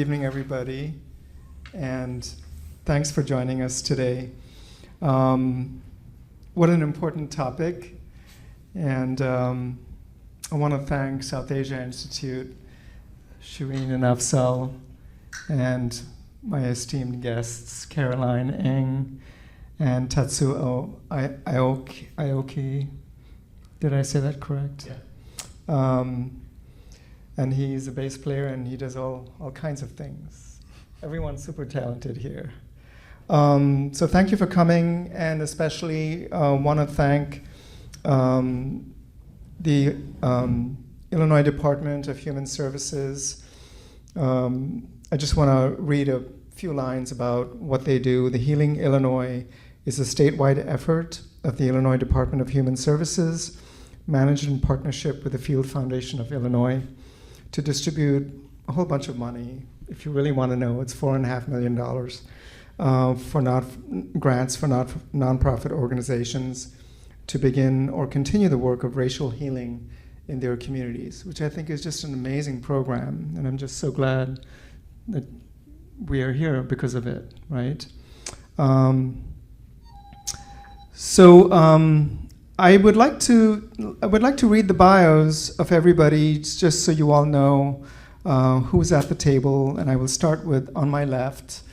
Good evening, everybody, and thanks for joining us today. What an important topic, and I want to thank South Asia Institute, Shireen and Afzal, and my esteemed guests, Caroline Ng and Tatsu Aoki. Did I say that correct? Yeah. And he's a bass player, and he does all kinds of things. Everyone's super talented here. So thank you for coming, and especially want to thank the Illinois Department of Human Services. I just want to read a few lines about what they do. The Healing Illinois is a statewide effort of the Illinois Department of Human Services, managed in partnership with the Field Foundation of Illinois, to distribute a whole bunch of money. If you really want to know, it's $4.5 million for grants for nonprofit organizations to begin or continue the work of racial healing in their communities, which I think is just an amazing program, and I'm just so glad that we are here because of it, right? I would like to read the bios of everybody, just so you all know who's at the table. And I will start with, on my left,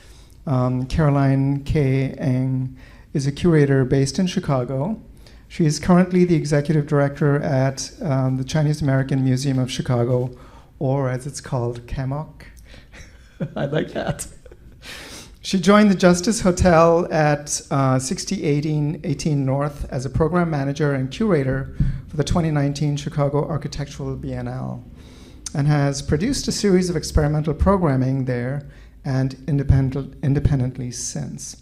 Caroline K. Ng is a curator based in Chicago. She is currently the executive director at the Chinese American Museum of Chicago, or as it's called, CAMOC. I like that. She joined the Justice Hotel at 6018 North as a program manager and curator for the 2019 Chicago Architectural Biennale, and has produced a series of experimental programming there and independently since.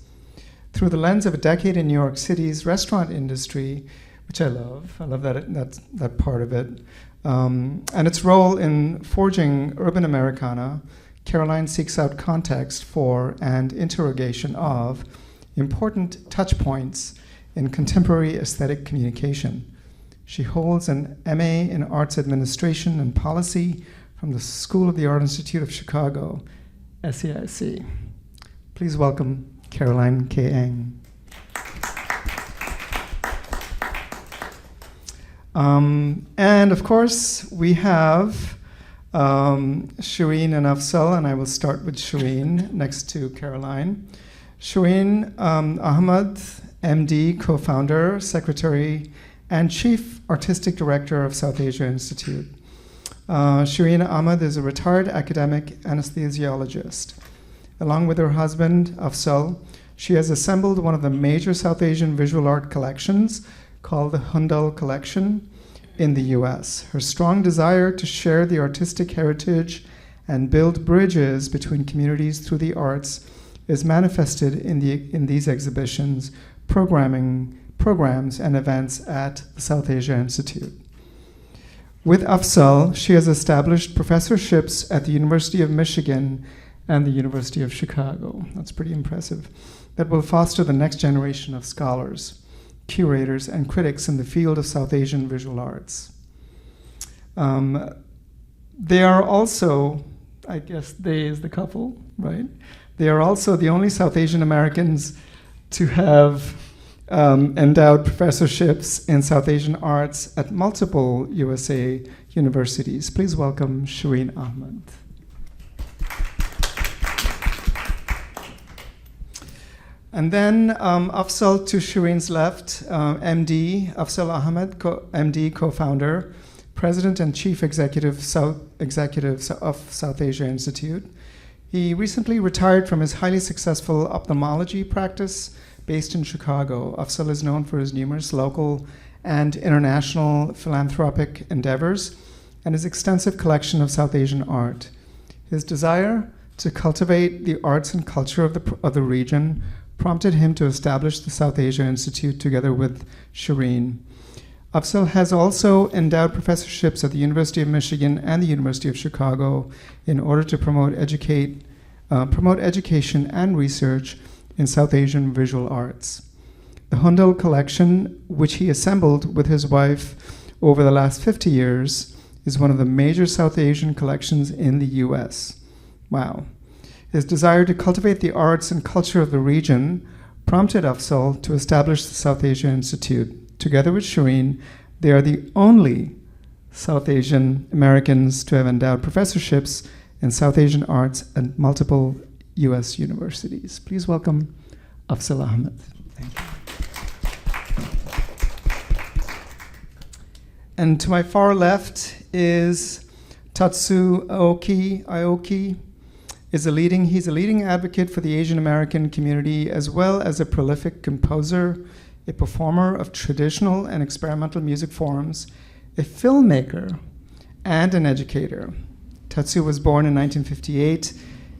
Through the lens of a decade in New York City's restaurant industry, which I love that part of it, and its role in forging urban Americana, Caroline seeks out context for and interrogation of important touch points in contemporary aesthetic communication. She holds an MA in Arts Administration and Policy from the School of the Art Institute of Chicago, SEIC. Please welcome Caroline K. Ng. And of course, we have Shireen and Afzal, and I will start with Shireen next to Caroline. Shireen Ahmad, MD, co-founder, secretary, and chief artistic director of South Asia Institute. Shireen Ahmad is a retired academic anesthesiologist. Along with her husband, Afzal, she has assembled one of the major South Asian visual art collections called the Hundal Collection in the US. Her strong desire to share the artistic heritage and build bridges between communities through the arts is manifested in these exhibitions, programs, and events at the South Asia Institute. With Afzal, she has established professorships at the University of Michigan and the University of Chicago. That's pretty impressive. That will foster the next generation of scholars, curators, and critics in the field of South Asian visual arts. They are also, I guess they is the couple, right? They are also the only South Asian Americans to have endowed professorships in South Asian arts at multiple USA universities. Please welcome Shireen Ahmad. And then Afzal to Shireen's left, MD, Afzal Ahmad, MD, co-founder, president and chief executive of South Asia Institute. He recently retired from his highly successful ophthalmology practice based in Chicago. Afzal is known for his numerous local and international philanthropic endeavors and his extensive collection of South Asian art. His desire to cultivate the arts and culture of the region prompted him to establish the South Asia Institute together with Shireen. Afzal has also endowed professorships at the University of Michigan and the University of Chicago in order to promote education and research in South Asian visual arts. The Hundal Collection, which he assembled with his wife over the last 50 years, is one of the major South Asian collections in the US. Wow. His desire to cultivate the arts and culture of the region prompted Afzal to establish the South Asia Institute. Together with Shireen, they are the only South Asian Americans to have endowed professorships in South Asian arts at multiple U.S. universities. Please welcome Afzal Ahmad. Thank you. And to my far left is Tatsu Aoki. He's a leading advocate for the Asian American community, as well as a prolific composer, a performer of traditional and experimental music forms, a filmmaker, and an educator. Tatsu was born in 1958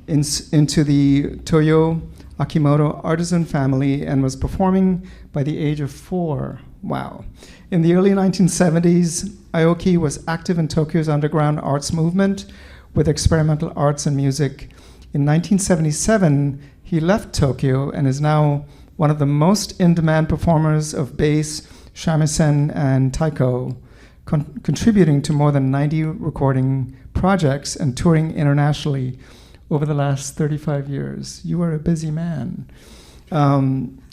into the Toyo Akimoto artisan family and was performing by the age of 4. Wow. In the early 1970s, Aoki was active in Tokyo's underground arts movement with experimental arts and music. In 1977, he left Tokyo and is now one of the most in-demand performers of bass, shamisen, and taiko, contributing to more than 90 recording projects and touring internationally over the last 35 years. You are a busy man.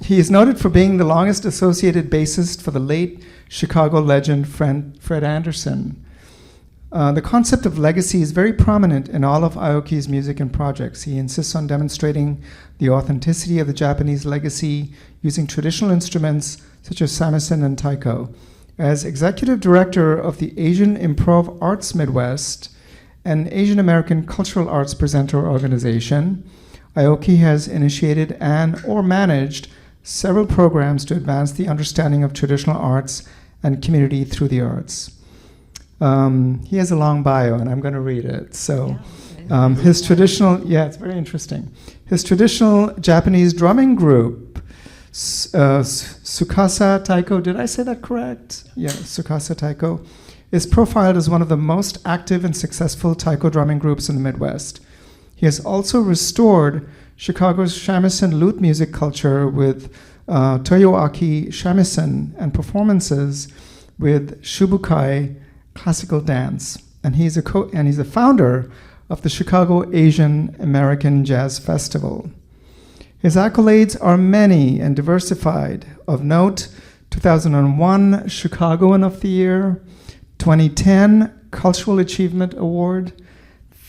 He is noted for being the longest associated bassist for the late Chicago legend Fred Anderson. The concept of legacy is very prominent in all of Aoki's music and projects. He insists on demonstrating the authenticity of the Japanese legacy using traditional instruments such as samisen and taiko. As executive director of the Asian Improv Arts Midwest, an Asian American cultural arts presenter organization, Aoki has initiated or managed several programs to advance the understanding of traditional arts and community through the arts. He has a long bio, and I'm going to read it. So, his traditional, it's very interesting. His traditional Japanese drumming group, Tsukasa Taiko, did I say that correct? Yeah, Tsukasa Taiko, is profiled as one of the most active and successful taiko drumming groups in the Midwest. He has also restored Chicago's shamisen lute music culture with Toyoaki shamisen and performances with Shubukai classical dance. And he's a founder of the Chicago Asian American Jazz Festival. His accolades are many and diversified. Of note, 2001 Chicagoan of the Year, 2010 Cultural Achievement Award,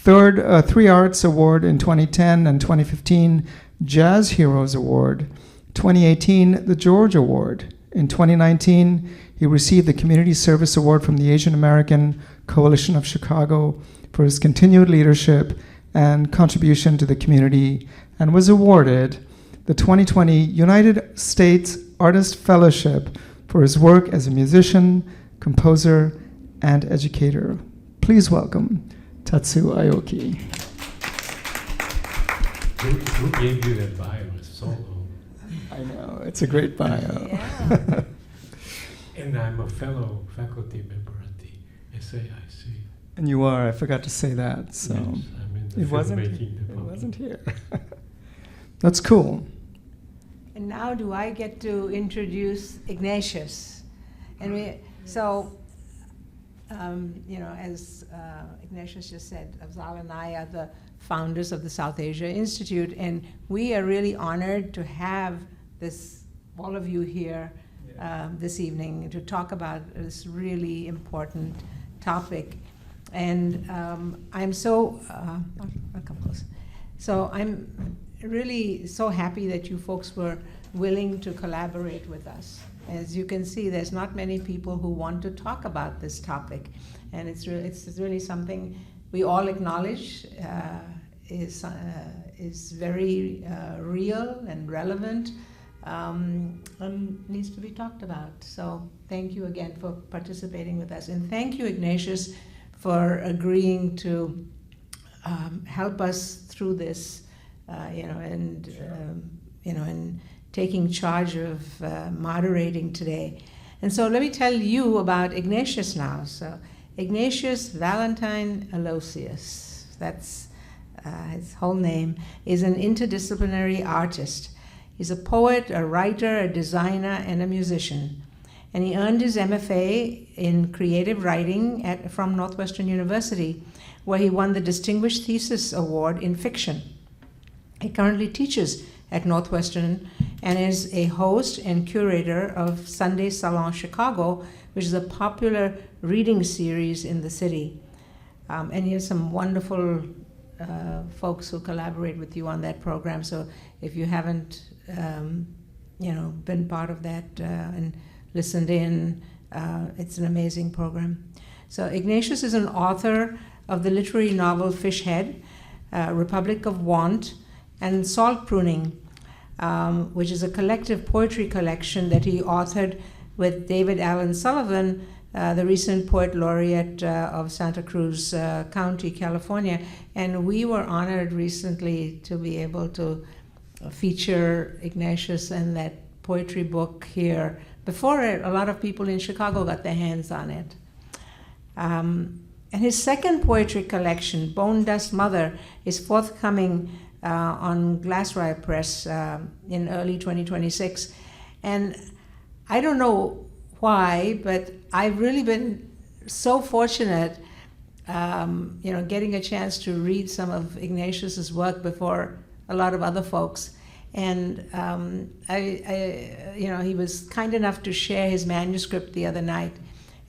3 Arts Award in 2010 and 2015 Jazz Heroes Award, 2018 the George Award. In 2019, he received the Community Service Award from the Asian American Coalition of Chicago for his continued leadership and contribution to the community, and was awarded the 2020 United States Artist Fellowship for his work as a musician, composer, and educator. Please welcome Tatsu Aoki. Who gave you that bio? It's so long. I know, it's a great bio. Yeah. And I'm a fellow faculty member at the SAIC. And you are, I forgot to say that. So Yes, I'm in the it wasn't department. here. That's cool. And now do I get to introduce Ignatius? And as Ignatius just said, Afzal and I are the founders of the South Asia Institute, and we are really honored to have all of you here this evening to talk about this really important topic. And I'm so, I'll come close. So I'm really so happy that you folks were willing to collaborate with us. As you can see, there's not many people who want to talk about this topic, and it's really something we all acknowledge is very real and relevant, and needs to be talked about. So thank you again for participating with us, and thank you, Ignatius, for agreeing to help us through this, and taking charge of moderating today. And so let me tell you about Ignatius now. So Ignatius Valentine Aloysius, that's his whole name, is an interdisciplinary artist. He's a poet, a writer, a designer, and a musician. And he earned his MFA in creative writing from Northwestern University, where he won the Distinguished Thesis Award in fiction. He currently teaches at Northwestern and is a host and curator of Sunday Salon Chicago, which is a popular reading series in the city. And he has some wonderful folks who collaborate with you on that program. So if you haven't, been part of that and listened in, it's an amazing program. So Ignatius is an author of the literary novel Fishhead, Republic of Want, and Salt Pruning, which is a collective poetry collection that he authored with David Allen Sullivan, the recent poet laureate of Santa Cruz County, California. And we were honored recently to be able to feature Ignatius and that poetry book here before a lot of people in Chicago got their hands on it. And his second poetry collection, Bone Dust Mother, is forthcoming on Glasswire Press in early 2026. And I don't know why, but I've really been so fortunate, getting a chance to read some of Ignatius's work before a lot of other folks. And he was kind enough to share his manuscript the other night.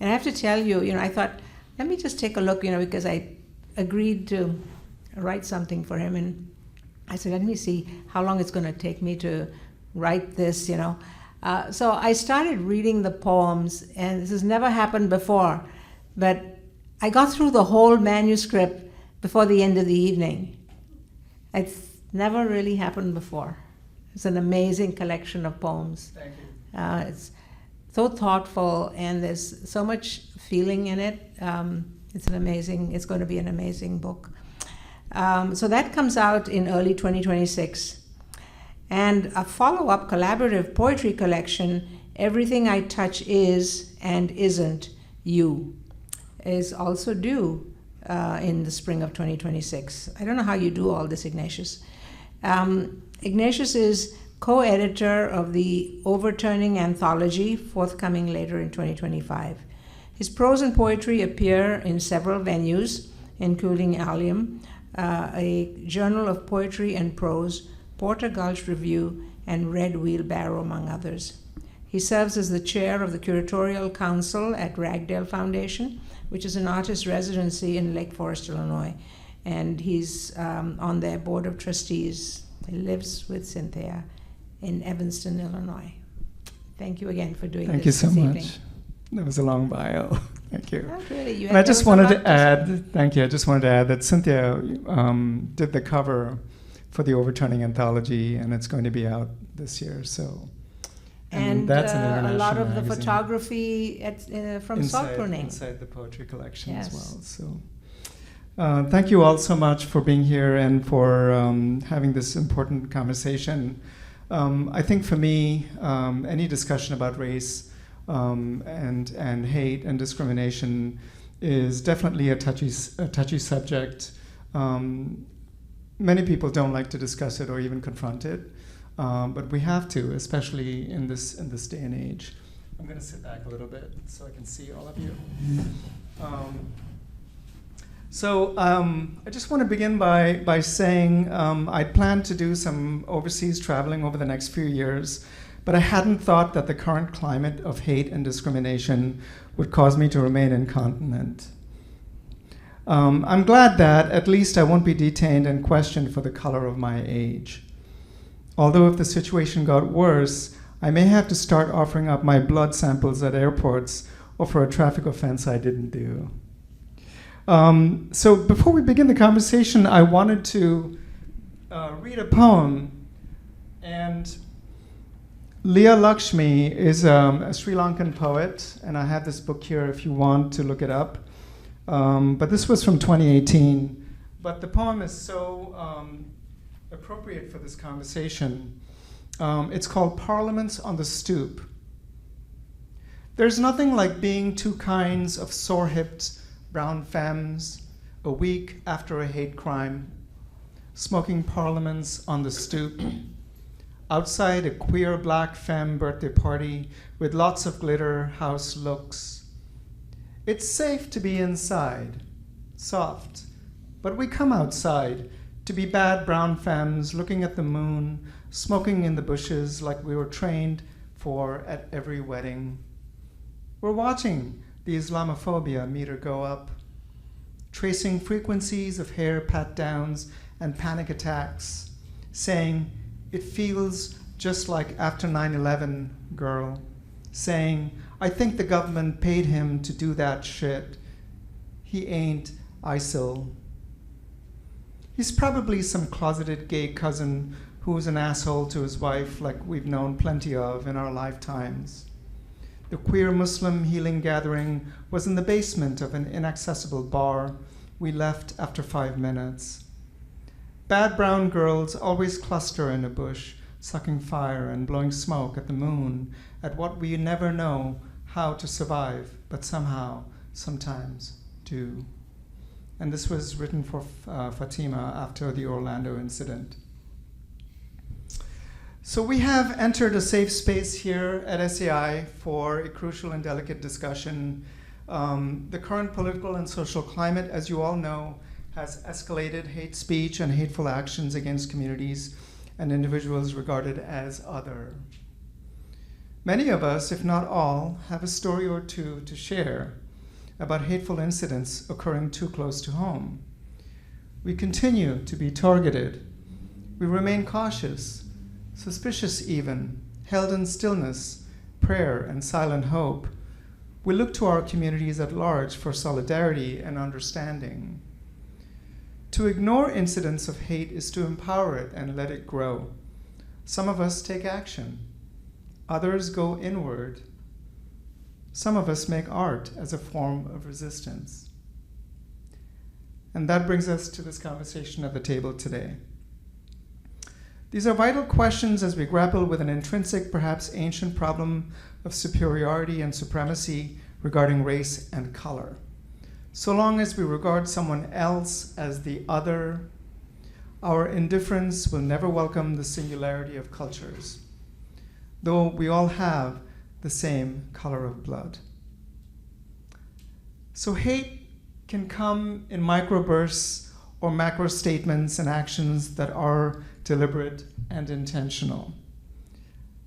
And I have to tell you, I thought, let me just take a look, because I agreed to write something for him. And I said, let me see how long it's going to take me to write this, So I started reading the poems, and this has never happened before. But I got through the whole manuscript before the end of the evening. It's never really happened before. It's an amazing collection of poems. Thank you. It's so thoughtful, and there's so much feeling in it. It's going to be an amazing book. So that comes out in early 2026. And a follow-up collaborative poetry collection, Everything I Touch Is and Isn't You, is also due in the spring of 2026. I don't know how you do all this, Ignatius. Ignatius is co-editor of the Overturning Anthology, forthcoming later in 2025. His prose and poetry appear in several venues, including Allium, a Journal of Poetry and Prose, Porter Gulch Review, and Red Wheelbarrow, among others. He serves as the chair of the Curatorial Council at Ragdale Foundation, which is an artist residency in Lake Forest, Illinois. And he's on their board of trustees. He lives with Cynthia in Evanston, Illinois. Thank you again for doing Thank this you so evening. much. That was a long bio. Thank you. Not really. And I just wanted to add, thank you, I just wanted to add that Cynthia did the cover for the Overturning Anthology, and it's going to be out this year, so. And that's an international a lot of the magazine. photography from Salt Pruning. Inside the poetry collection Yes. as well, so. Thank you all so much for being here and for having this important conversation. I think for me, any discussion about race and hate and discrimination is definitely a touchy subject. Many people don't like to discuss it or even confront it, but we have to, especially in this day and age. I'm going to sit back a little bit so I can see all of you. I just want to begin by saying I planned to do some overseas traveling over the next few years, but I hadn't thought that the current climate of hate and discrimination would cause me to remain incontinent. I'm glad that at least I won't be detained and questioned for the color of my age. Although if the situation got worse, I may have to start offering up my blood samples at airports or for a traffic offense I didn't do. So before we begin the conversation, I wanted to read a poem. And Leah Lakshmi is a Sri Lankan poet, and I have this book here if you want to look it up. But this was from 2018. But the poem is so appropriate for this conversation. It's called Parliaments on the Stoop. There's nothing like being two kinds of sore-hipped brown femmes a week after a hate crime, smoking parliaments on the stoop. Outside a queer black femme birthday party with lots of glitter house looks. It's safe to be inside, soft, but we come outside to be bad brown femmes looking at the moon, smoking in the bushes like we were trained for at every wedding. We're watching the Islamophobia meter go up, tracing frequencies of hair pat-downs and panic attacks, saying, "It feels just like after 9/11, girl," saying, "I think the government paid him to do that shit. He ain't ISIL." He's probably some closeted gay cousin who's an asshole to his wife like we've known plenty of in our lifetimes. The queer Muslim healing gathering was in the basement of an inaccessible bar. We left after 5 minutes. Bad brown girls always cluster in a bush, sucking fire and blowing smoke at the moon, at what we never know how to survive, but somehow, sometimes do. And this was written for Fatima after the Orlando incident. So we have entered a safe space here at SAI for a crucial and delicate discussion. The current political and social climate, as you all know, has escalated hate speech and hateful actions against communities and individuals regarded as other. Many of us, if not all, have a story or two to share about hateful incidents occurring too close to home. We continue to be targeted. We remain cautious, suspicious even, held in stillness, prayer, and silent hope. We look to our communities at large for solidarity and understanding. To ignore incidents of hate is to empower it and let it grow. Some of us take action. Others go inward. Some of us make art as a form of resistance. And that brings us to this conversation at the table today. These are vital questions as we grapple with an intrinsic, perhaps ancient problem of superiority and supremacy regarding race and color. So long as we regard someone else as the other, our indifference will never welcome the singularity of cultures, though we all have the same color of blood. So hate can come in microbursts or macro statements and actions that are deliberate and intentional,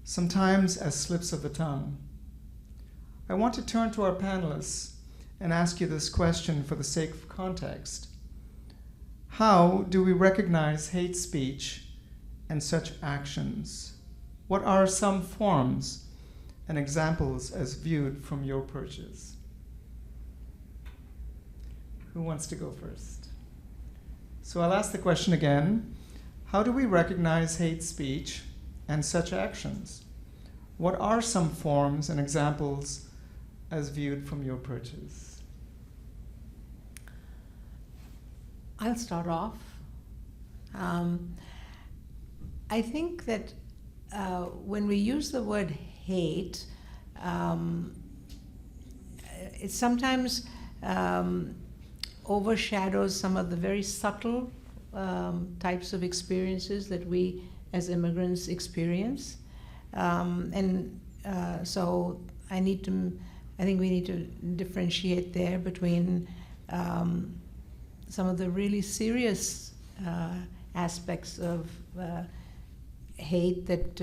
sometimes as slips of the tongue. I want to turn to our panelists and ask you this question for the sake of context. How do we recognize hate speech and such actions? What are some forms and examples as viewed from your perches? Who wants to go first? So I'll ask the question again. How do we recognize hate speech and such actions? What are some forms and examples as viewed from your perches? I'll start off. I think that when we use the word hate, it sometimes overshadows some of the very subtle types of experiences that we as immigrants experience. So I think we need to differentiate there between some of the really serious aspects of hate that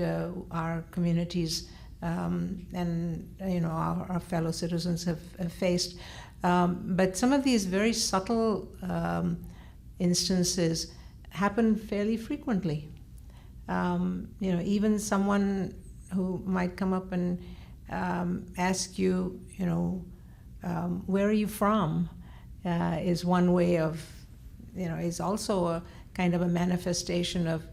our communities and our fellow citizens have faced. But some of these very subtle instances happen fairly frequently. Even someone who might come up and ask you, where are you from, is one way of, is also a kind of a manifestation of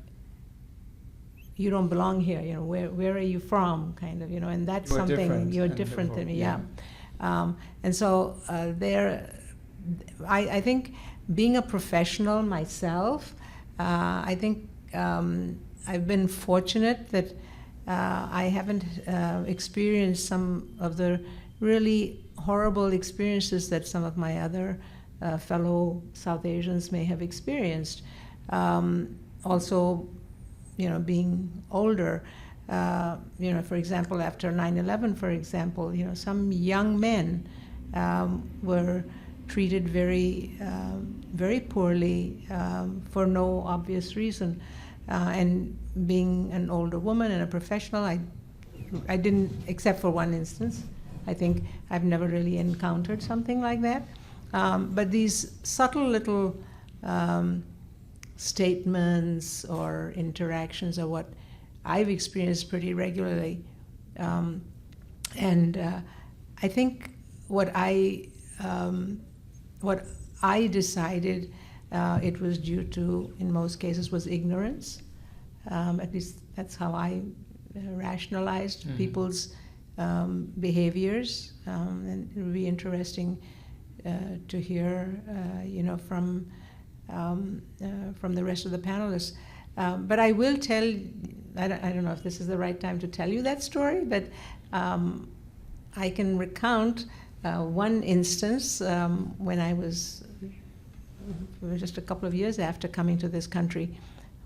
you don't belong here. Where are you from, kind of, and that's You're something different you're and different than me, yeah. And so I think being a professional myself, I think I've been fortunate that I haven't experienced some of the really horrible experiences that some of my other fellow South Asians may have experienced. Also, being older, for example, after 9/11, for example, some young men were treated very, very poorly for no obvious reason. And being an older woman and a professional, I didn't, except for one instance. I think I've never really encountered something like that. But these subtle little statements or interactions are what I've experienced pretty regularly. And I think what I decided it was due to, in most cases, was ignorance. At least that's how I rationalized people's behaviors. And it would be interesting to hear, from the rest of the panelists. But I will tell, I don't know if this is the right time to tell you that story, but I can recount one instance when I was just a couple of years after coming to this country,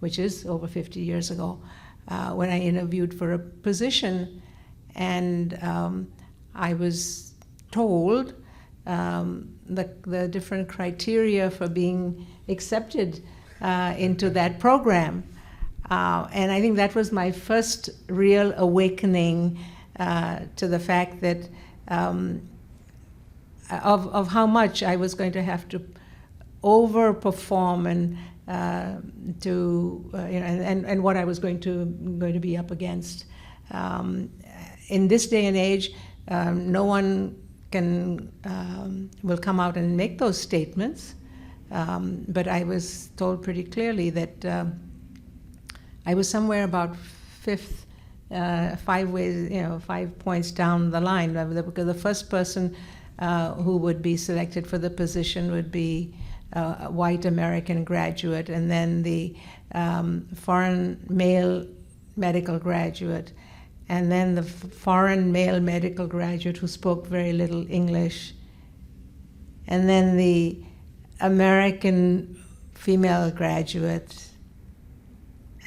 which is over 50 years ago, when I interviewed for a position, and I was told the different criteria for being accepted into that program. And I think that was my first real awakening to the fact that of how much I was going to have to overperform and what I was going to be up against. In this day and age, no one will come out and make those statements. But I was told pretty clearly that I was somewhere about 5 points down the line. Because the first person who would be selected for the position would be a white American graduate, and then the foreign male medical graduate, and then the foreign male medical graduate who spoke very little English, and then the American female graduate,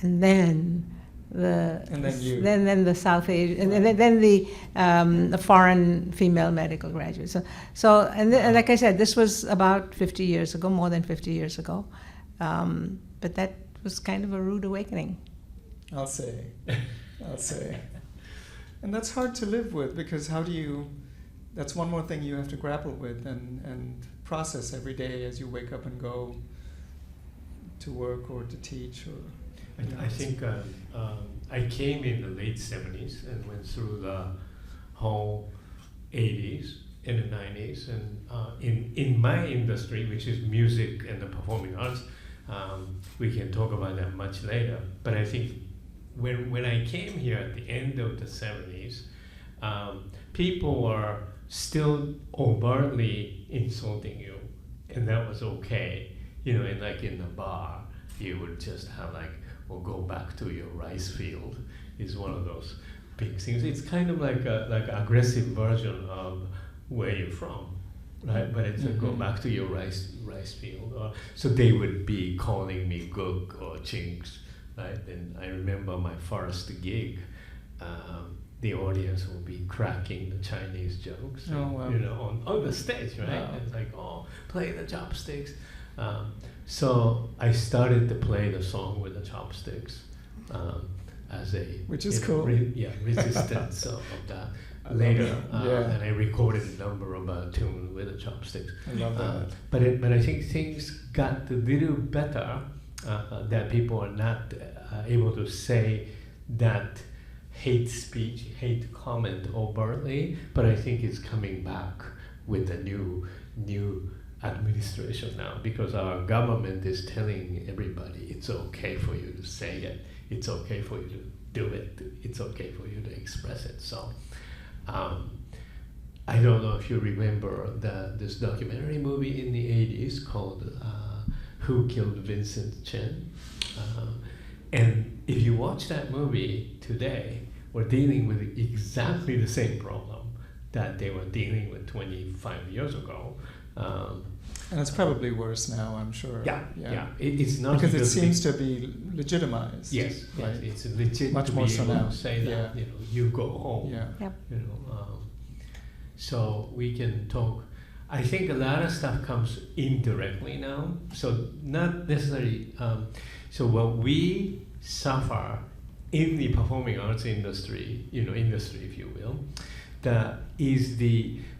and then the South Asian, and then the foreign female medical graduate. And like I said, this was about 50 years ago, more than 50 years ago. But that was kind of a rude awakening. I'll say. And that's hard to live with, because that's one more thing you have to grapple with and process every day as you wake up and go to work or to teach. I think I came in the late 70s and went through the whole 80s and the 90s. And in my industry, which is music and the performing arts, we can talk about that much later. But I think when I came here at the end of the 70s, people were still overtly insulting you, and that was okay. And like in the bar, you would just have or go back to your rice field is one of those big things. It's kind of like an aggressive version of where you're from, right? But it's go back to your rice field. So they would be calling me gook or chinks, right? And I remember my first gig, the audience will be cracking the Chinese jokes, on the stage, right? Wow. It's like, play the chopsticks. So I started to play the song with the chopsticks as a resistance of that. Later, and I recorded a number of tunes with the chopsticks. I love that. But I think things got a little better, that people are not able to say that hate speech, hate comment overtly, but I think it's coming back with the new administration now, because our government is telling everybody it's okay for you to say it, it's okay for you to do it, it's okay for you to express it. So I don't know if you remember this documentary movie in the 80s called Who Killed Vincent Chen? And if you watch that movie today, we're dealing with exactly the same problem that they were dealing with 25 years ago. And it's probably worse now, I'm sure. Yeah. It's not because it seems to be legitimized. Yes, right? It's legit much to more be so able now. to say that you go home. Yeah. Yep. So we can talk. I think a lot of stuff comes indirectly now. So not necessarily. So what we suffer in the performing arts industry, industry, if you will, that is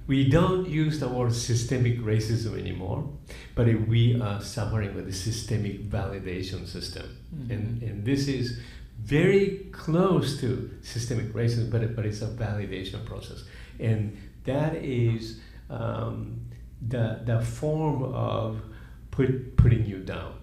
we don't use the word systemic racism anymore, but we are suffering with the systemic validation system. Mm-hmm. And this is very close to systemic racism, but it's a validation process. And that is the form of putting you down.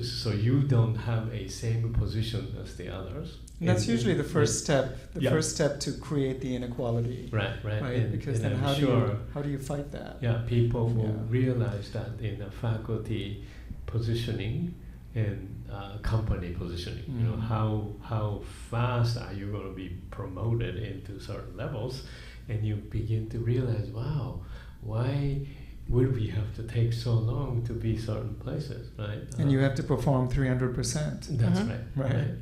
So you don't have a same position as the others. And that's usually the first step. Yeah. First step to create the inequality. Right. Because then how do you fight that? Yeah, people will realize that in the faculty positioning and company positioning. Mm. How fast are you going to be promoted into certain levels, and you begin to realize, wow, why would we have to take so long to be certain places, right? And you have to perform 300%. That's right.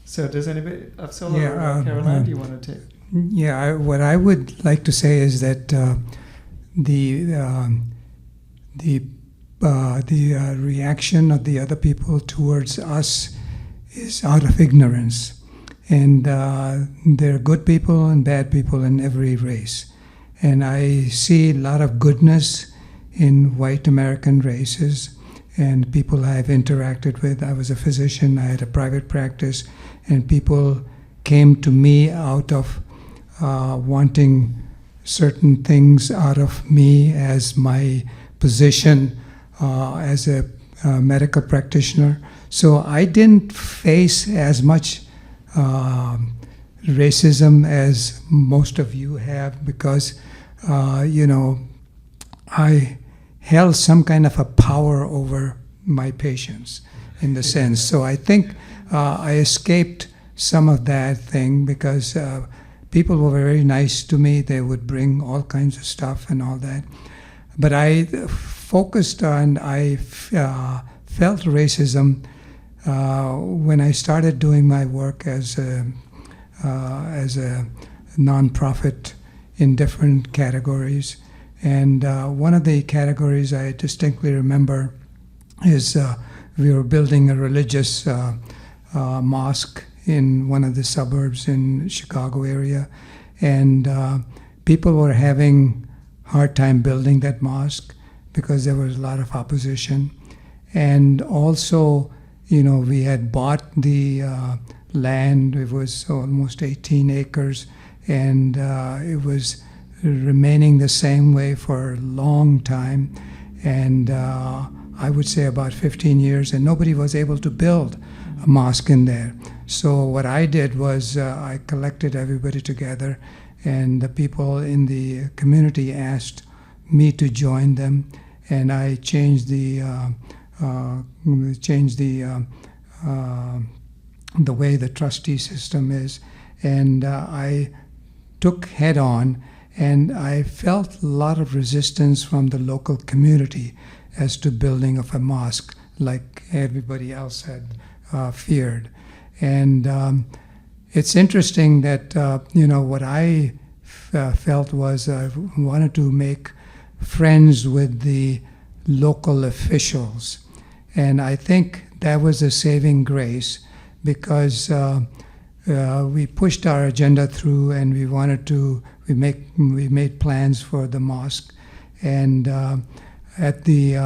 So does anybody, Afzal Yeah, or Caroline, do you want to take? Yeah, what I would like to say is that the reaction of the other people towards us is out of ignorance. And there are good people and bad people in every race. And I see a lot of goodness in white American races and people I've interacted with. I was a physician, I had a private practice, and people came to me out of wanting certain things out of me as my position as a medical practitioner. So I didn't face as much racism as most of you have because, I held some kind of a power over my patients in the sense. So I think I escaped some of that thing because people were very nice to me. They would bring all kinds of stuff and all that. But I focused on, I felt racism when I started doing my work as a nonprofit in different categories. And one of the categories I distinctly remember is we were building a religious mosque in one of the suburbs in Chicago area. And people were having hard time building that mosque because there was a lot of opposition. And also, we had bought the land. It was almost 18 acres, and it was remaining the same way for a long time, and I would say about 15 years, and nobody was able to build a mosque in there. So what I did was I collected everybody together, and the people in the community asked me to join them, and I changed the way the trustee system is, and I took head on, and I felt a lot of resistance from the local community as to building of a mosque, like everybody else had feared. And it's interesting that what I felt was I wanted to make friends with the local officials, and I think that was a saving grace because we pushed our agenda through, and we wanted to. We made plans for the mosque, and at the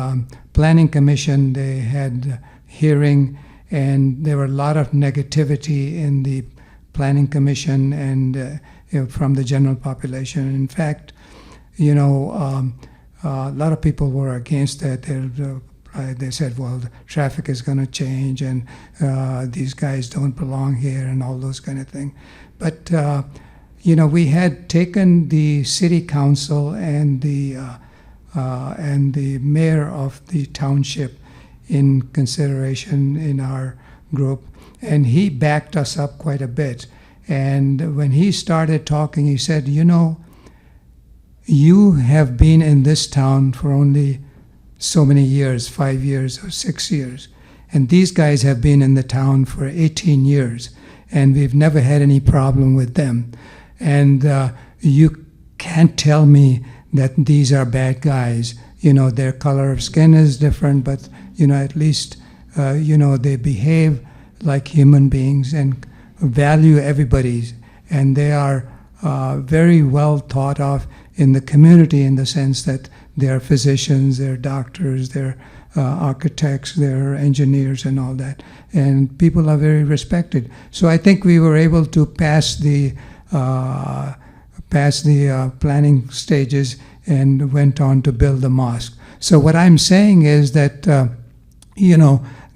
planning commission they had hearing, and there were a lot of negativity in the planning commission and from the general population. In fact, a lot of people were against that. They said, well, the traffic is going to change, and these guys don't belong here, and all those kind of things. But we had taken the city council and the mayor of the township in consideration in our group, and he backed us up quite a bit. And when he started talking, he said, you have been in this town for only so many years, 5 years or 6 years, and these guys have been in the town for 18 years, and we've never had any problem with them. And you can't tell me that these are bad guys. Their color of skin is different, but at least they behave like human beings and value everybody's, and they are very well thought of in the community, in the sense that they're physicians, they're doctors, they're architects, they're engineers and all that, and people are very respected. So I think we were able to pass the planning stages and went on to build the mosque. So what I'm saying is that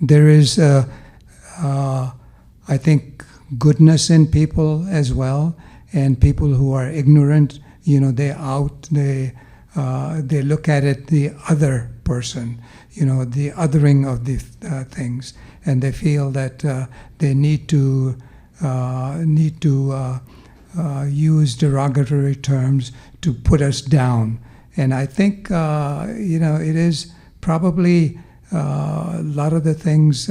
there is I think goodness in people as well, and people who are ignorant, they look at it, the other person, the othering of the things, and they feel that they need to use derogatory terms to put us down. And I think it is probably a lot of the things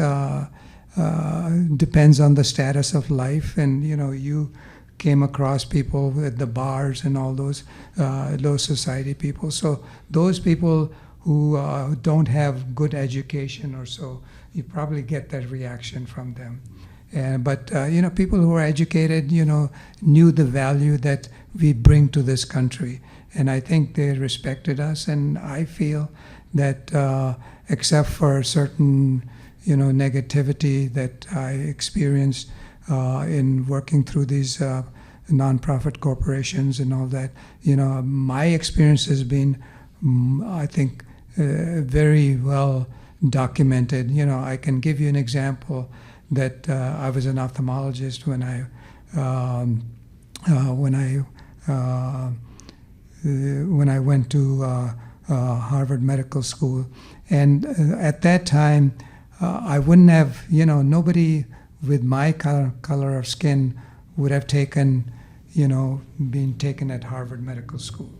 depends on the status of life, and you came across people at the bars and all those low society people. So those people who don't have good education or so, you probably get that reaction from them. But people who are educated, knew the value that we bring to this country, and I think they respected us. And I feel that except for certain negativity that I experienced in working through these nonprofit corporations and all that, my experience has been, I think, very well documented. I can give you an example that I was an ophthalmologist when I went to Harvard Medical School, and at that time I wouldn't have, nobody with my color of skin would have been taken at Harvard Medical School.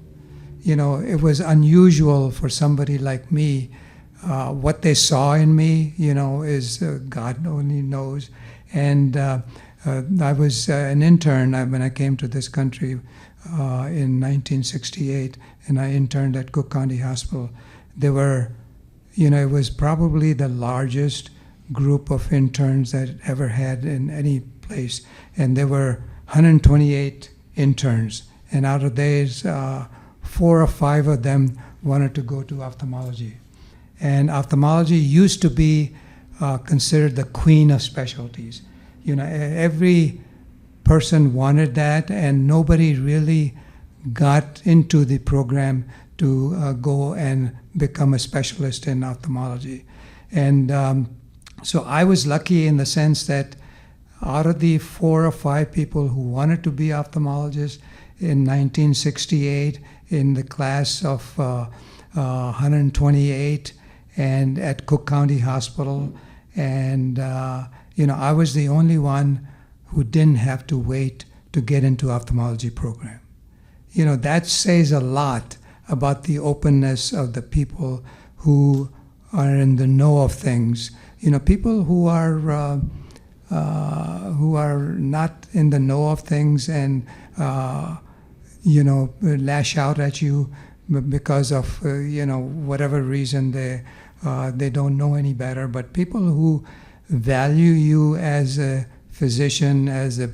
It was unusual for somebody like me. What they saw in me, is God only knows. And I was an intern when I came to this country in 1968, and I interned at Cook County Hospital. There were, it was probably the largest group of interns that it ever had in any place. And there were 128 interns. And out of these, 4 or 5 of them wanted to go to ophthalmology. And ophthalmology used to be considered the queen of specialties. Every person wanted that, and nobody really got into the program to go and become a specialist in ophthalmology. And so I was lucky in the sense that out of the 4 or 5 people who wanted to be ophthalmologists in 1968, in the class of 128, and at Cook County Hospital, and I was the only one who didn't have to wait to get into ophthalmology program. That says a lot about the openness of the people who are in the know of things. People who are not in the know of things and lash out at you because of whatever reason they don't know any better. But people who value you as a physician, as a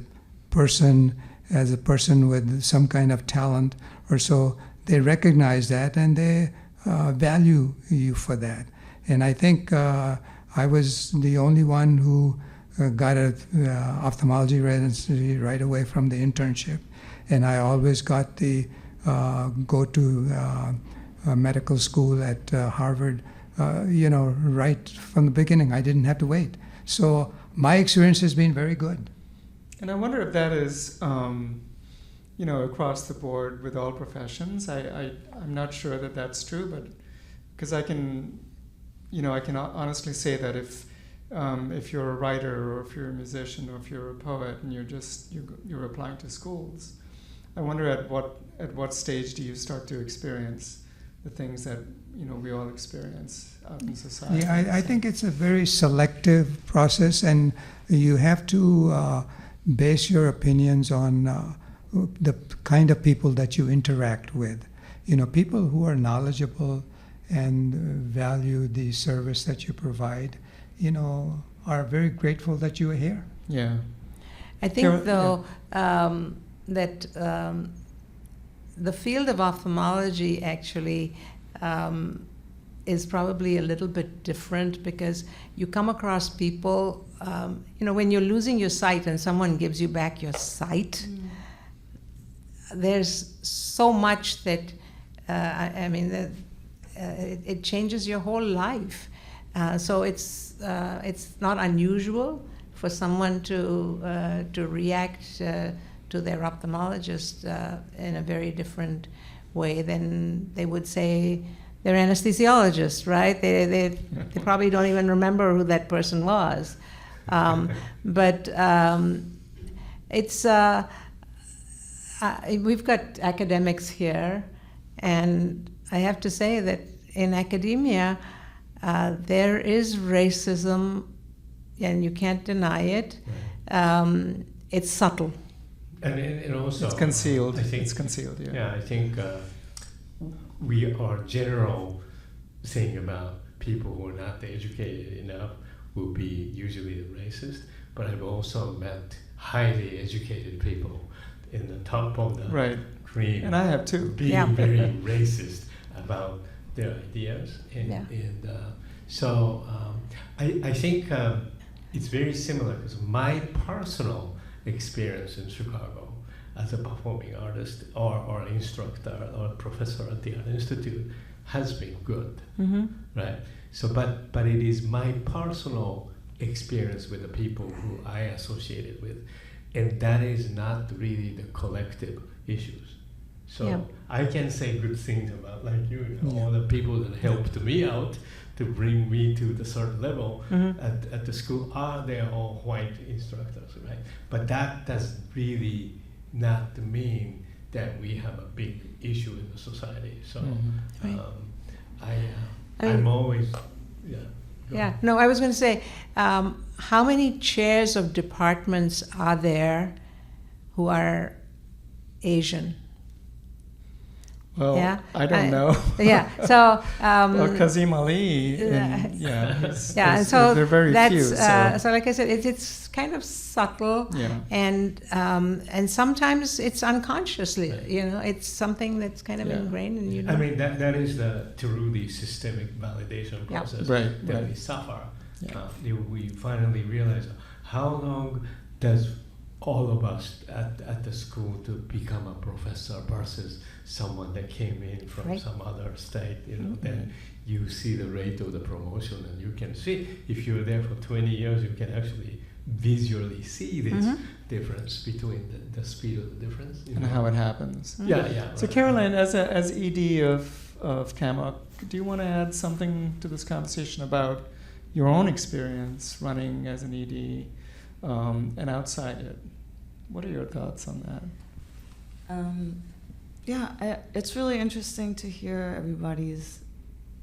person with some kind of talent or so, they recognize that and they value you for that. And I think I was the only one who got an ophthalmology residency right away from the internship, and I always got the go to medical school at Harvard, right from the beginning. I didn't have to wait. So my experience has been very good. And I wonder if that is, across the board with all professions. I'm not sure that that's true, but because I can honestly say that if you're a writer or if you're a musician or if you're a poet and you're applying to schools, I wonder at what stage do you start to experience the things that we all experience out in society. Yeah, I think it's a very selective process, and you have to base your opinions on the kind of people that you interact with. people who are knowledgeable and value the service that you provide, are very grateful that you are here. Yeah. I think, though, that the field of ophthalmology actually is probably a little bit different, because you come across people, when you're losing your sight and someone gives you back your sight, there's so much that, it changes your whole life. So it's not unusual for someone to react to their ophthalmologist in a very different way than they would say their anesthesiologist, right? They probably don't even remember who that person was. But it's we've got academics here, and I have to say that in academia, there is racism, and you can't deny it. It's subtle. And also, It's concealed. I think it's concealed, yeah. Yeah, I think our general thing about people who are not educated enough will be usually racist, but I've also met highly educated people in the top of the cream. And I have too. Being very racist about their ideas. So I think it's very similar, because my personal experience in Chicago as a performing artist or instructor or professor at the Art Institute has been good, right? So, but it is my personal experience with the people who I associated with, and that is not really the collective issues. So I can say good things about, like all the people that helped me out to bring me to the certain level at the school. They are all white instructors, right? But that does really not mean that we have a big issue in the society. So I'm always, No, I was going to say, how many chairs of departments are there who are Asian? Well, I don't know. So well, Kazim Ali, and so there are very few. So like I said, it's kind of subtle, and sometimes it's unconsciously. It's something that's kind of ingrained in you. I mean, that is through the systemic validation process that we suffer. We finally realize how long does all of us at the school to become a professor versus someone that came in from some other state, then you see the rate of the promotion, and you can see, if you're there for 20 years, you can actually visually see this difference between the speed of the difference. And how it happens. So Caroline, as ED of CAMOC, do you want to add something to this conversation about your own experience running as an ED and outside it? What are your thoughts on that? It's really interesting to hear everybody's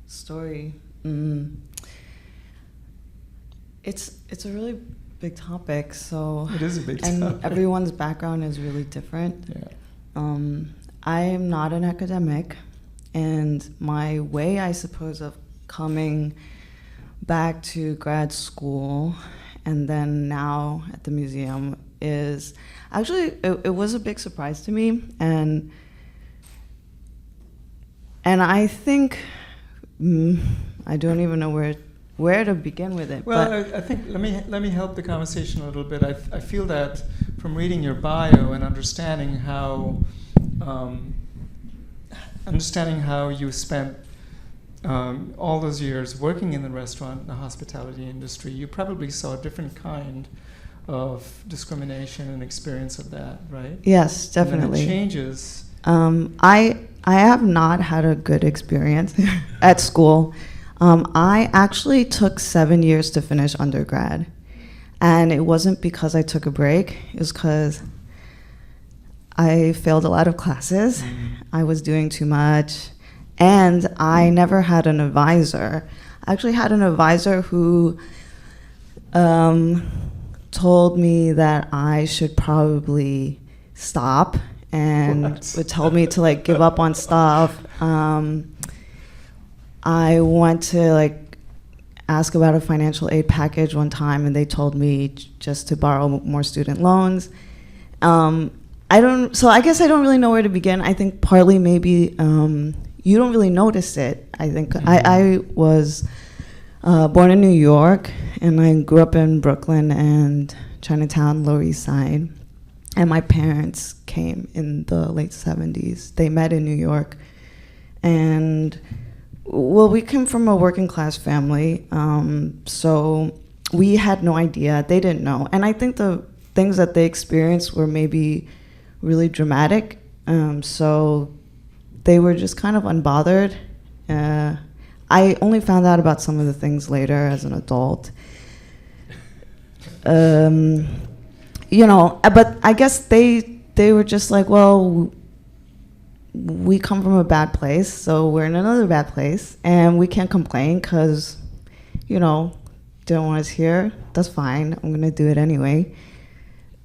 story. It's a really big topic, so it is a big topic. And everyone's background is really different. I am not an academic, and my way, I suppose, of coming back to grad school and then now at the museum is actually, it was a big surprise to me, and I think I don't even know where to begin with it. Well, I think let me help the conversation a little bit. I feel that from reading your bio and understanding how you spent all those years working in the restaurant and the hospitality industry, you probably saw a different kind of discrimination and experience of that, right? Yes, definitely. And then it changes. I have not had a good experience at school. I actually took 7 years to finish undergrad, and it wasn't because I took a break. It was because I failed a lot of classes. I was doing too much, and I never had an advisor. I actually had an advisor who told me that I should probably stop and What? would tell me to like give up on stuff. I went to like ask about a financial aid package one time, and they told me just to borrow more student loans. So I guess I don't really know where to begin. I think partly maybe you don't really notice it. I think I was born in New York, and I grew up in Brooklyn and Chinatown, Lower East Side. And my parents came in the late 70s. They met in New York. And, well, we came from a working class family. So we had no idea. They didn't know. And I think the things that they experienced were maybe really dramatic. So they were just kind of unbothered. I only found out about some of the things later as an adult. But I guess they were just like, well, we come from a bad place, so we're in another bad place, and we can't complain because, don't want us here. That's fine. I'm going to do it anyway.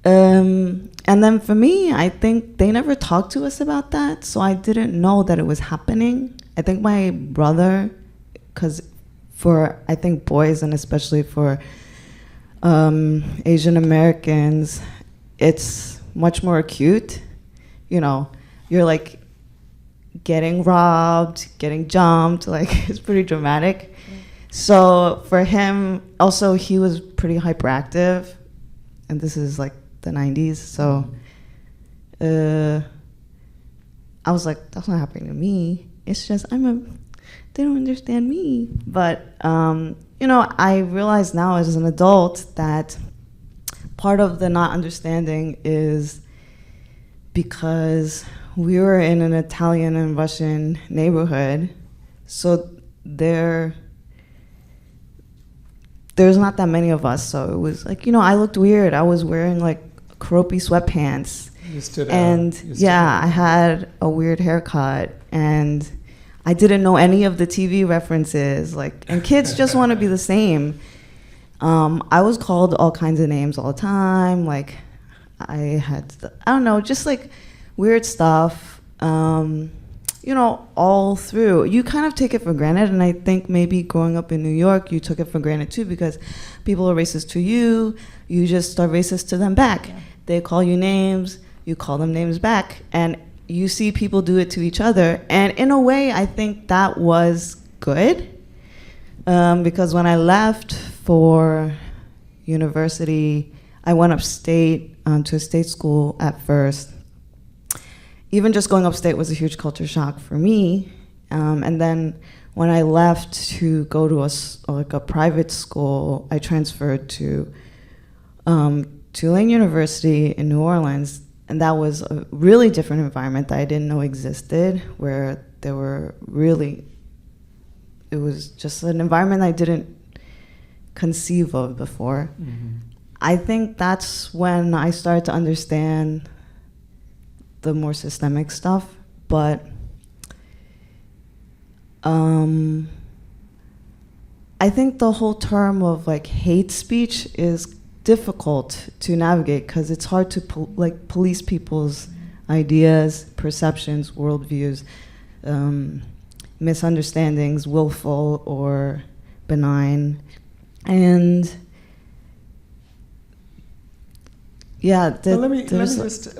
And then for me, I think they never talked to us about that, so I didn't know that it was happening. I think my brother, because for, I think, boys, and especially for Asian Americans, it's much more acute. You're like getting robbed, getting jumped, like it's pretty dramatic. So for him, also he was pretty hyperactive, and this is like the 90s, so I was like, that's not happening to me. It's just they don't understand me. But I realize now as an adult that part of the not understanding is because we were in an Italian and Russian neighborhood, so there's not that many of us, so it was like, I looked weird. I was wearing like croppy sweatpants. You stood out. And I had a weird haircut, and I didn't know any of the TV references, and kids just want to be the same. I was called all kinds of names all the time. Like, I had, just like weird stuff, all through. You kind of take it for granted, and I think maybe growing up in New York, you took it for granted too, because people are racist to you, you just are racist to them back. Yeah. They call you names, you call them names back, and you see people do it to each other. And in a way, I think that was good, because when I left for university, I went upstate to a state school at first. Even just going upstate was a huge culture shock for me. And then when I left to go to a private school, I transferred to Tulane University in New Orleans. And that was a really different environment that I didn't know existed, where there were it was just an environment I didn't conceive of before. Mm-hmm. I think that's when I started to understand the more systemic stuff, but I think the whole term of hate speech is difficult to navigate because it's hard to police people's ideas, perceptions, worldviews, misunderstandings, willful or benign, and let me just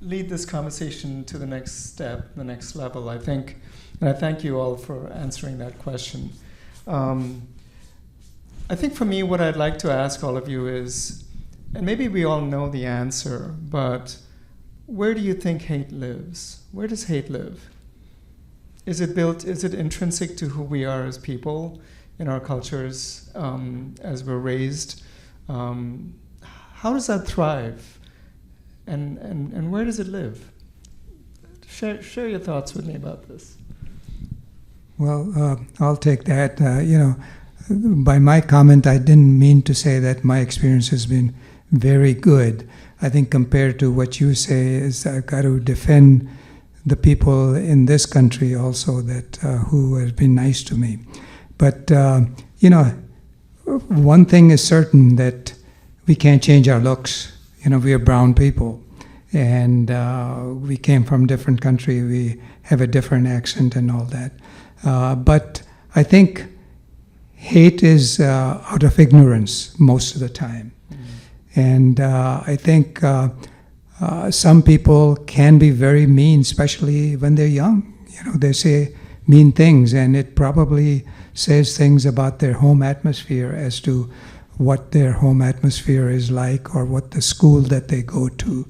lead this conversation to the next step, the next level, I think. And I thank you all for answering that question. I think for me, what I'd like to ask all of you is, and maybe we all know the answer, but where do you think hate lives? Where does hate live? Is it intrinsic to who we are as people, in our cultures, as we're raised? How does that thrive? And where does it live? Share your thoughts with me about this. Well, I'll take that. By my comment, I didn't mean to say that my experience has been very good. I think compared to what you say, is I've got to defend the people in this country also that who have been nice to me. But one thing is certain, that we can't change our looks. We are brown people, and we came from different country. We have a different accent and all that. But I think hate is out of ignorance most of the time. And I think some people can be very mean, especially when they're young. You know, they say mean things, and it probably says things about their home atmosphere as to what their home atmosphere is like or what the school that they go to.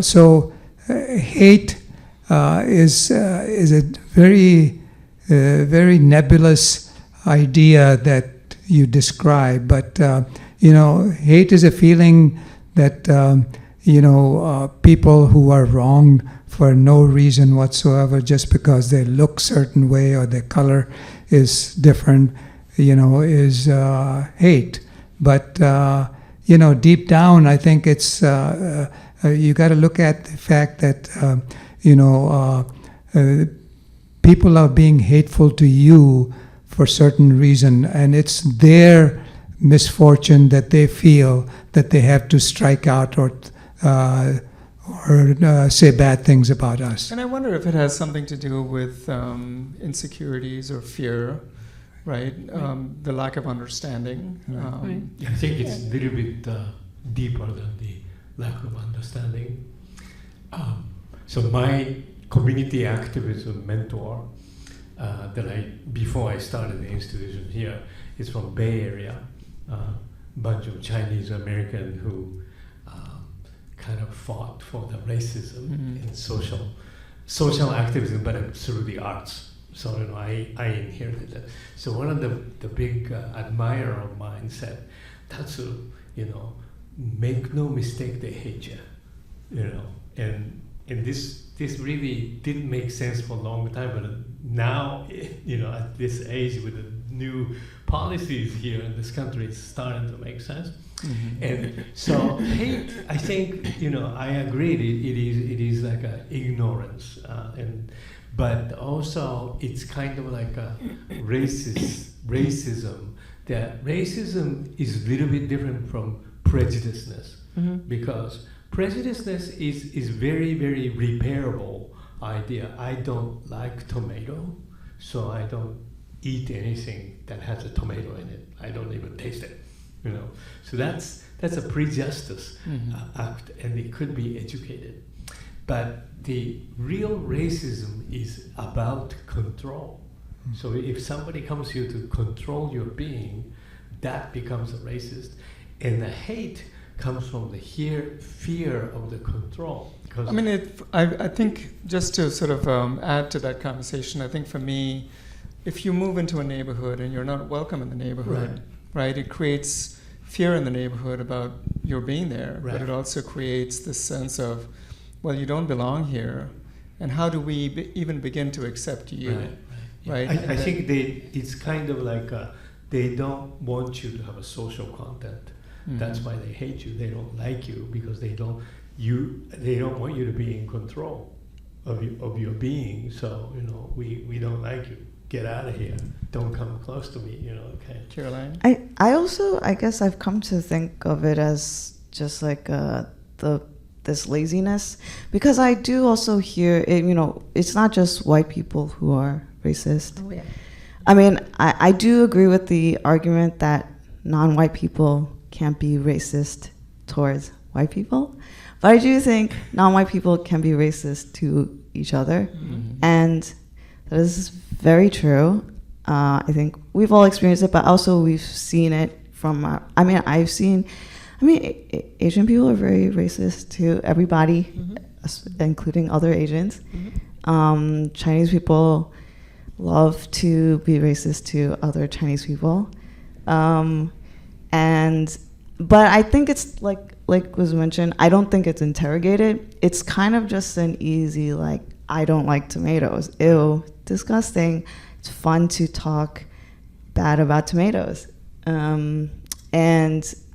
So hate is a very, very nebulous idea that you describe, but hate is a feeling that people who are wronged for no reason whatsoever, just because they look certain way or their color is different, is hate. But deep down, I think it's you got to look at the fact that people are being hateful to you for certain reason, and it's their misfortune that they feel that they have to strike out or say bad things about us. And I wonder if it has something to do with insecurities or fear, right? The lack of understanding. I think it's a little bit deeper than the lack of understanding. So my community activism mentor before I started the institution here, is from Bay Area, bunch of Chinese American who kind of fought for the racism and social activism, but through the arts. So I inherited that. So one of the big admirer of mine said, Tatsu, make no mistake, they hate you, and this really didn't make sense for a long time, but now, at this age with the new policies here in this country, it's starting to make sense. And so hate, I think, I agree, it is like a ignorance, but also it's kind of like a racism. That racism is a little bit different from prejudiceness, because prejudiceness is very, very repairable idea. I don't like tomato, so I don't eat anything that has a tomato in it. I don't even taste it. So that's a prejudice act, and it could be educated. But the real racism is about control. So if somebody comes here to control your being, that becomes a racist. And the hate comes from the fear of the control. I mean, I think, just to sort of add to that conversation, I think for me, if you move into a neighborhood and you're not welcome in the neighborhood, right, it creates fear in the neighborhood about your being there, but it also creates this sense of, well, you don't belong here, and how do we even begin to accept you? Right. I think it's kind of like they don't want you to have a social content. That's why they hate you. They don't like you because they don't want you to be in control of your being. So we don't like you. Get out of here. Don't come close to me. Okay. Caroline. I also, I guess I've come to think of it as just like this laziness, because I do also hear it, it's not just white people who are racist. Oh, yeah. I mean, I do agree with the argument that non-white people can't be racist towards white people, but I do think non-white people can be racist to each other, and that is very true. I think we've all experienced it, but also we've seen it from Asian people are very racist to everybody, including other Asians. Chinese people love to be racist to other Chinese people. But I think it's like was mentioned, I don't think it's interrogated. It's kind of just an easy, I don't like tomatoes. Ew, disgusting. It's fun to talk bad about tomatoes. And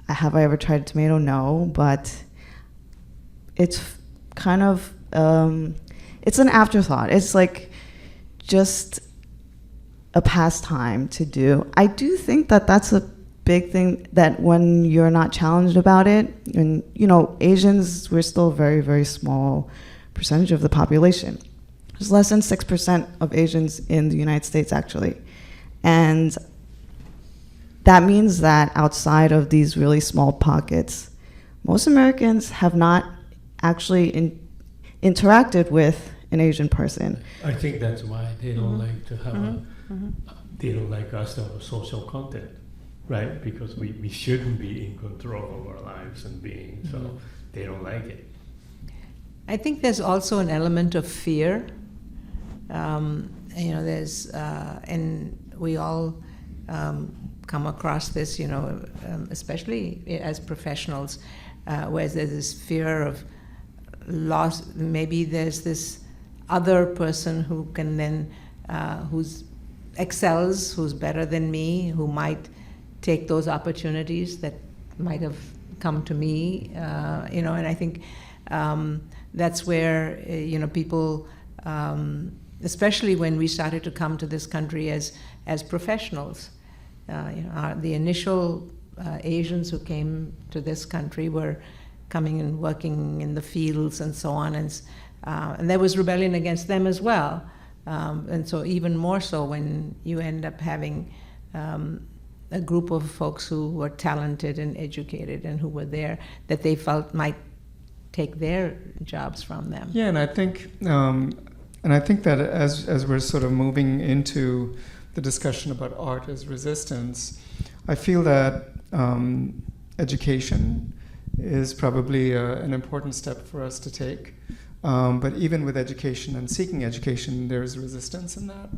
have I ever tried a tomato? No, but it's kind of, it's an afterthought. It's like just a pastime to do. I do think that that's a big thing that when you're not challenged about it, and Asians, we're still a very, very small percentage of the population. There's less than 6% of Asians in the United States, actually. And that means that outside of these really small pockets, most Americans have not actually interacted with an Asian person. I think that's why they don't like to have they don't like us to have a social content, right? Because we shouldn't be in control of our lives and being, so they don't like it. I think there's also an element of fear. There's, and we all come across this, especially as professionals, where there's this fear of loss. Maybe there's this other person who can then, who's excels, who's better than me, who might take those opportunities that might have come to me, and I think that's where, people, especially when we started to come to this country as professionals. The initial Asians who came to this country were coming and working in the fields and so on, and there was rebellion against them as well. And so even more so when you end up having a group of folks who were talented and educated and who were there that they felt might take their jobs from them. Yeah, and I think that as we're sort of moving into the discussion about art as resistance, I feel that education is probably an important step for us to take. But even with education and seeking education, there's resistance in that.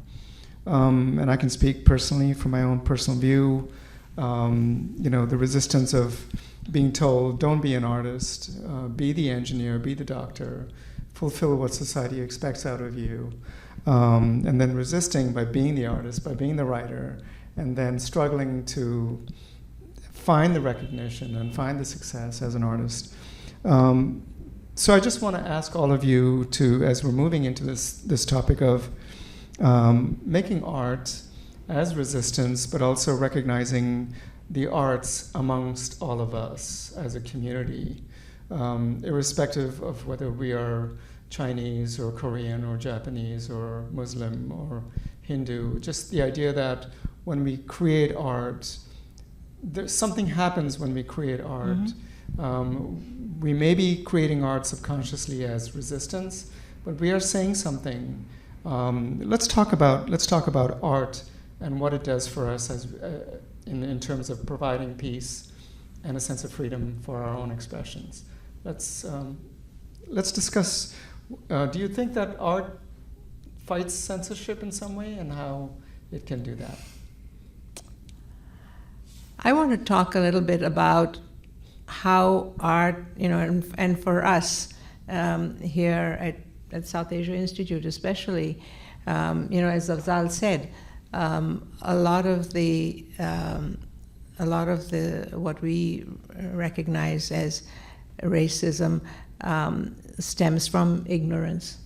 And I can speak personally from my own personal view. The resistance of being told, don't be an artist, be the engineer, be the doctor, fulfill what society expects out of you. And then resisting by being the artist, by being the writer, and then struggling to find the recognition and find the success as an artist. So I just want to ask all of you to, as we're moving into this topic of making art as resistance, but also recognizing the arts amongst all of us as a community, irrespective of whether we are Chinese or Korean or Japanese or Muslim or Hindu. Just the idea that when we create art, something happens when we create art. We may be creating art subconsciously as resistance, but we are saying something. Let's talk about art and what it does for us as in terms of providing peace and a sense of freedom for our own expressions. Let's discuss. Do you think that art fights censorship in some way, and how it can do that? I want to talk a little bit about how art, and for us here at South Asia Institute especially, as Afzal said, a lot of the what we recognize as racism stems from ignorance,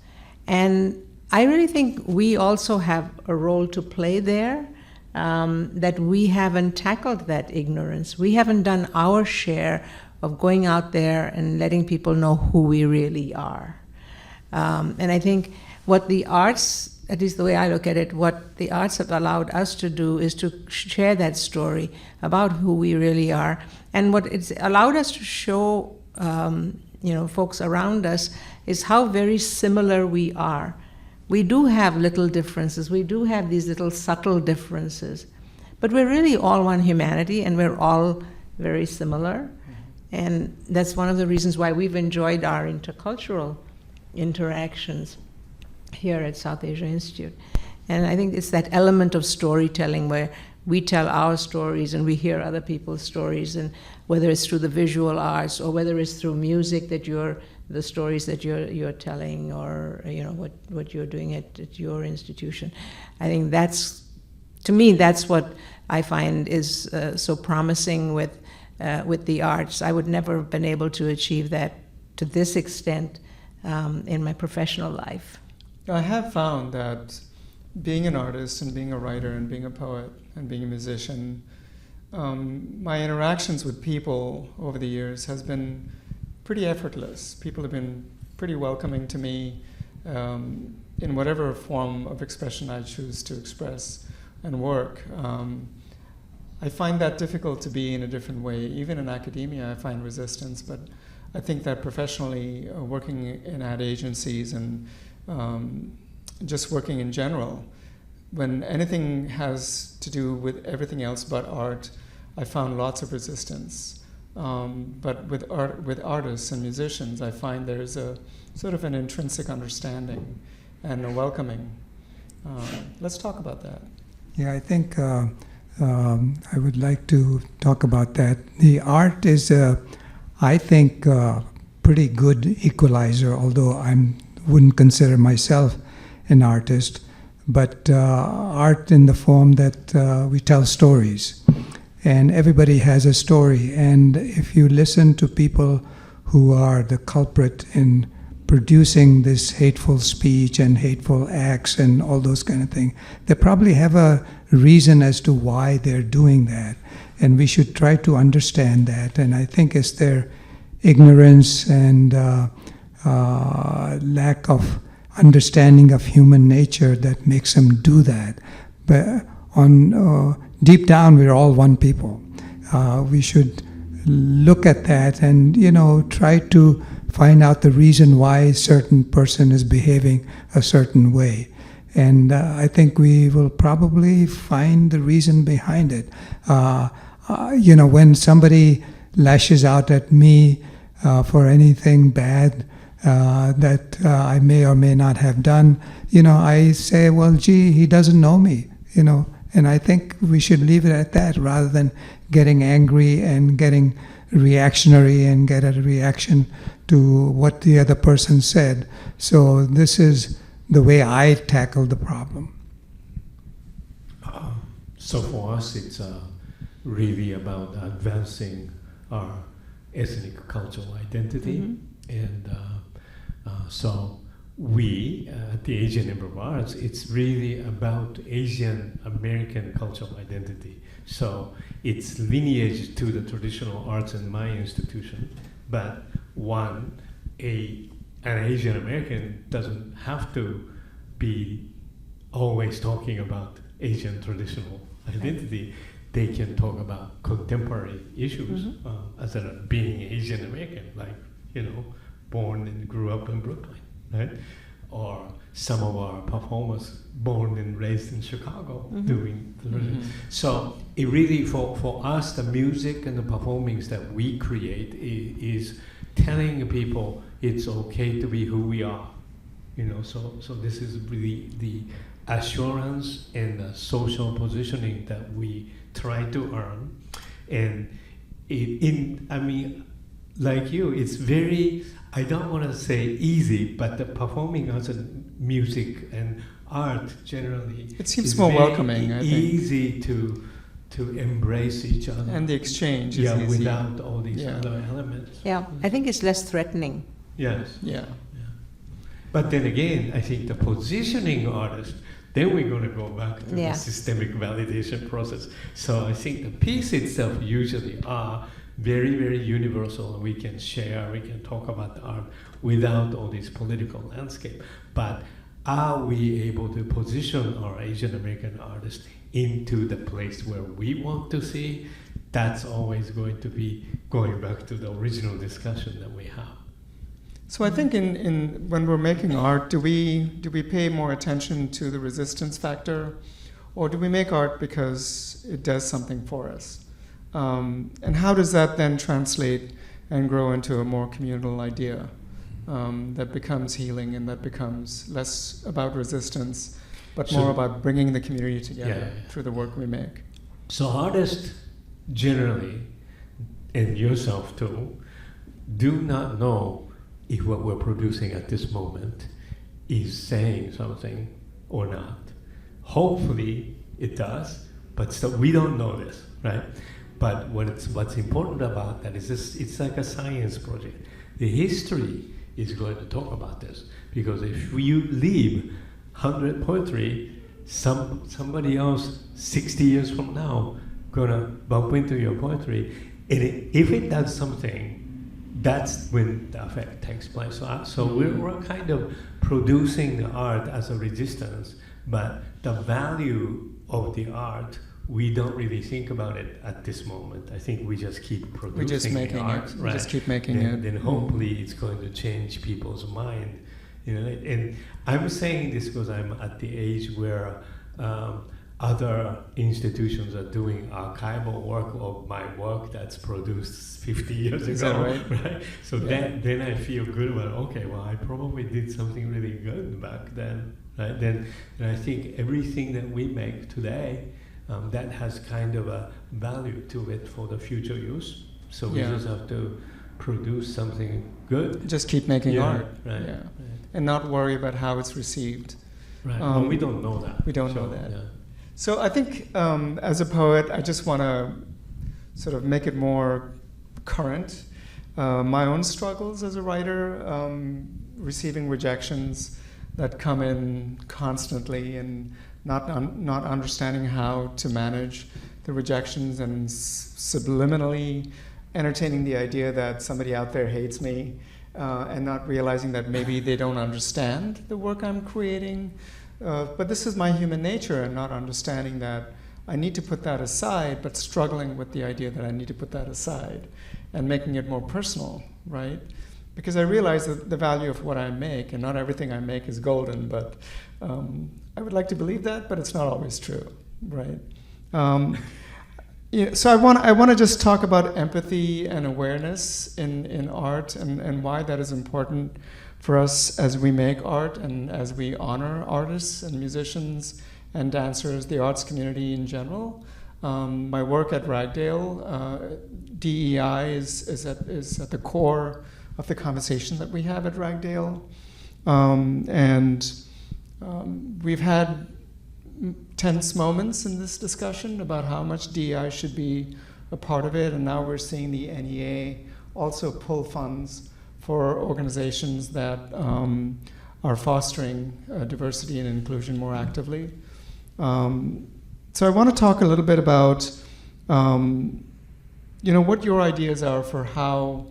and I really think we also have a role to play there. That we haven't tackled that ignorance. We haven't done our share of going out there and letting people know who we really are. And I think what the arts, at least the way I look at it, what the arts have allowed us to do is to share that story about who we really are. And what it's allowed us to show, folks around us is how very similar we are. We do have little differences. We do have these little subtle differences. But we're really all one humanity, and we're all very similar. And that's one of the reasons why we've enjoyed our intercultural interactions here at South Asia Institute. And I think it's that element of storytelling where we tell our stories and we hear other people's stories, and whether it's through the visual arts or whether it's through music that the stories that you're telling, or what you're doing at your institution. I think to me that's what I find is so promising with the arts. I would never have been able to achieve that to this extent in my professional life. I have found that being an artist and being a writer and being a poet and being a musician, my interactions with people over the years has been pretty effortless. People have been pretty welcoming to me in whatever form of expression I choose to express and work. I find that difficult to be in a different way. Even in academia, I find resistance, but I think that professionally, working in ad agencies and just working in general, when anything has to do with everything else but art, I found lots of resistance. But with artists and musicians, I find there's a sort of an intrinsic understanding and a welcoming. Let's talk about that. Yeah, I think I would like to talk about that. The art is, I think, pretty good equalizer, although I wouldn't consider myself an artist, but art in the form that we tell stories. And everybody has a story. And if you listen to people who are the culprit in producing this hateful speech and hateful acts and all those kind of things, they probably have a reason as to why they're doing that. And we should try to understand that. And I think it's their ignorance and lack of understanding of human nature that makes them do that. But on deep down, we're all one people. We should look at that and, try to find out the reason why a certain person is behaving a certain way. And I think we will probably find the reason behind it. When somebody lashes out at me for anything bad that I may or may not have done, I say, well, gee, he doesn't know me, And I think we should leave it at that rather than getting angry and getting reactionary and get a reaction to what the other person said. So this is the way I tackle the problem. So for us, it's really about advancing our ethnic cultural identity. Mm-hmm. And so we, at the Asian Improv Arts, it's really about Asian American cultural identity. So it's lineage to the traditional arts in my institution, but an Asian American doesn't have to be always talking about Asian traditional identity. They can talk about contemporary issues as being Asian American, like, born and grew up in Brooklyn. Right? Or some of our performers born and raised in Chicago doing the So it really, for us, the music and the performings that we create is telling people it's okay to be who we are. So this is really the assurance and the social positioning that we try to earn. And like you, it's very, I don't want to say easy, but the performing arts and music and art generally, it seems more welcoming. I think easy to embrace each other, and the exchange is easy without all these other elements. Yeah, I think it's less threatening. Yes. Yeah. But then again, I think the positioning artist, then we're going to go back to the systemic validation process. So I think the piece itself usually are very, very universal. We can share, we can talk about the art without all this political landscape. But are we able to position our Asian American artists into the place where we want to see? That's always going to be going back to the original discussion that we have. So I think in when we're making art, do we pay more attention to the resistance factor, or do we make art because it does something for us? And how does that then translate and grow into a more communal idea that becomes healing and that becomes less about resistance, but more about bringing the community together through the work we make? So artists generally, and yourself too, do not know if what we're producing at this moment is saying something or not. Hopefully it does, but still we don't know this, right? But what's important about that is this, it's like a science project. The history is going to talk about this, because if you leave 100 poetry, somebody else 60 years from now gonna bump into your poetry, and if it does something, that's when the effect takes place. So we're kind of producing the art as a resistance, but the value of the art, we don't really think about it at this moment. I think we just keep producing We're just making art. it. Right? We just keep making it. Then hopefully it's going to change people's mind. And I'm saying this because I'm at the age where other institutions are doing archival work of my work that's produced 50 years ago. Is that right? So then I feel good about, okay, well, I probably did something really good back then. Right? And I think everything that we make today, that has kind of a value to it for the future use. So we just have to produce something good. Just keep making art. Right. Yeah. And not worry about how it's received. Right. Well, we don't know that. We don't know that. Yeah. So I think as a poet, I just want to sort of make it more current. My own struggles as a writer, receiving rejections that come in constantly, and not understanding how to manage the rejections, and subliminally entertaining the idea that somebody out there hates me, and not realizing that maybe they don't understand the work I'm creating. But this is my human nature, and not understanding that I need to put that aside, but struggling with the idea that I need to put that aside and making it more personal, right? Because I realize that the value of what I make, and not everything I make is golden, but I would like to believe that, but it's not always true, right? So I want to just talk about empathy and awareness in art, and why that is important for us as we make art and as we honor artists and musicians and dancers, the arts community in general. My work at Ragdale, DEI is at the core of the conversation that we have at Ragdale. We've had tense moments in this discussion about how much DEI should be a part of it, and now we're seeing the NEA also pull funds for organizations that are fostering diversity and inclusion more actively. So I want to talk a little bit about what your ideas are for how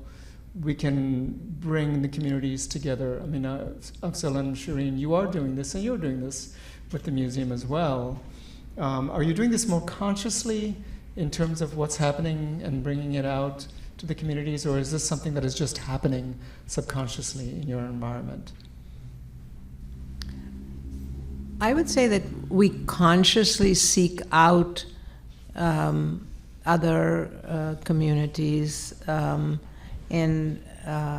we can bring the communities together. I mean, Afzal and Shireen, you are doing this, and you're doing this with the museum as well. Are you doing this more consciously in terms of what's happening and bringing it out to the communities, or is this something that is just happening subconsciously in your environment? I would say that we consciously seek out other communities and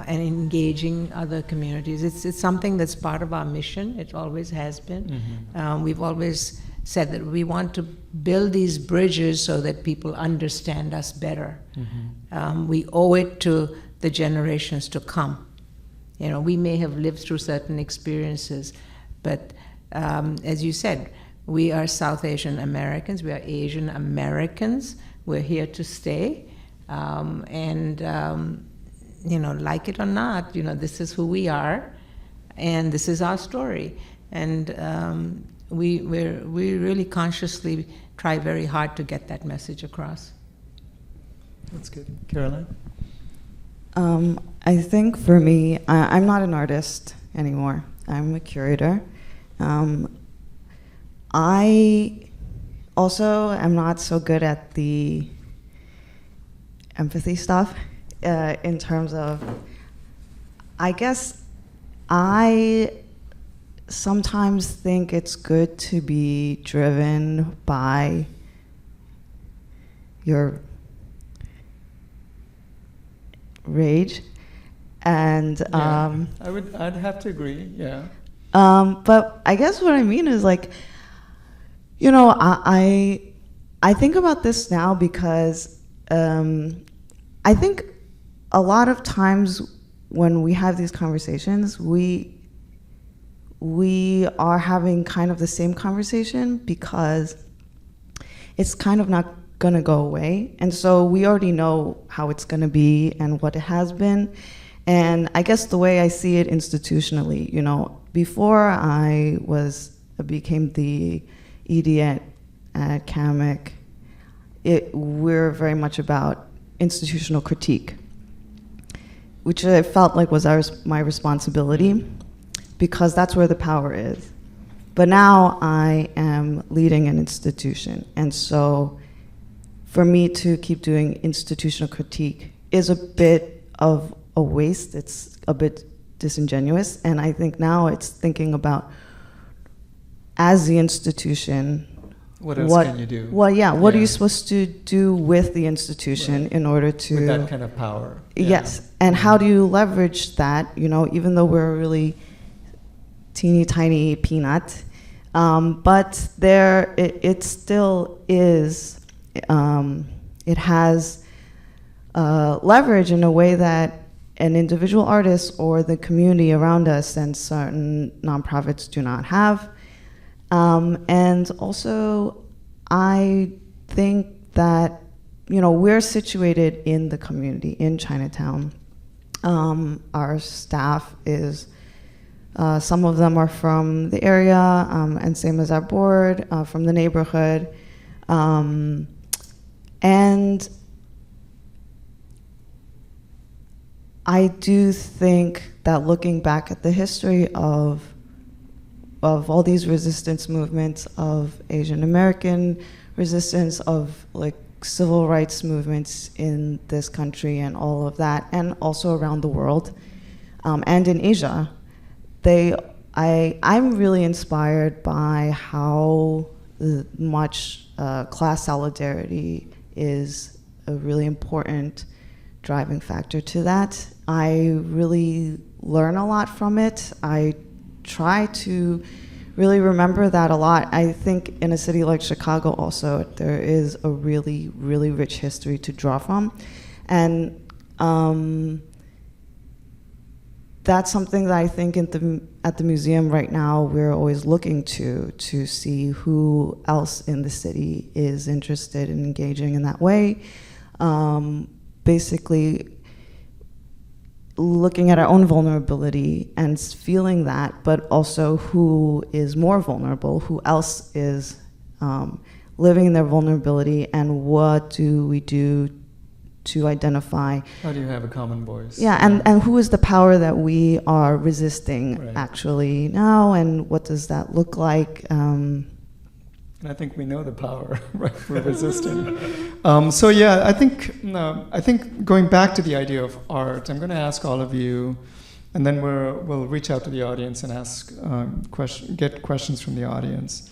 engaging other communities. It's something that's part of our mission. It always has been. Mm-hmm. We've always said that we want to build these bridges so that people understand us better. Mm-hmm. We owe it to the generations to come. We may have lived through certain experiences, but as you said, we are South Asian Americans, we are Asian Americans, we're here to stay, like it or not, this is who we are, and this is our story. And we really consciously try very hard to get that message across. That's good. Caroline? I think for me, I'm not an artist anymore. I'm a curator. I also am not so good at the empathy stuff in terms of, I guess I sometimes think it's good to be driven by your rage, and I'd have to agree. Yeah. But I guess what I mean is I think about this now because I think a lot of times when we have these conversations, we are having kind of the same conversation because it's kind of not gonna go away. And so we already know how it's gonna be and what it has been. And I guess the way I see it institutionally, before I became the ED at CAMIC, we're very much about institutional critique, which I felt like was my responsibility, because that's where the power is. But now I am leading an institution, and so for me to keep doing institutional critique is a bit of a waste. It's a bit disingenuous, and I think now it's thinking about, as the institution, What else can you do? What are you supposed to do with the institution in order to... With that kind of power. Yes, and how do you leverage that, even though we're a really teeny tiny peanut, but it still is, it has leverage in a way that an individual artist or the community around us and certain nonprofits do not have. And also, I think that, we're situated in the community, in Chinatown. Our staff is, some of them are from the area, and same as our board, from the neighborhood. And I do think that looking back at the history of all these resistance movements, of Asian American resistance, of civil rights movements in this country and all of that, and also around the world, and in Asia, I'm really inspired by how much class solidarity is a really important driving factor to that. I really learn a lot from it. I try to really remember that a lot. I think in a city like Chicago also, there is a really, really rich history to draw from. And that's something that I think at the museum right now, we're always looking to see who else in the city is interested in engaging in that way. Basically, looking at our own vulnerability and feeling that, but also who is more vulnerable, who else is living in their vulnerability, and what do we do to identify. How do you have a common voice? Yeah, and who is the power that we are resisting actually now, and what does that look like? And I think we know the power, right? We're resisting. So yeah, I think going back to the idea of art, I'm going to ask all of you, and then we'll reach out to the audience and ask get questions from the audience.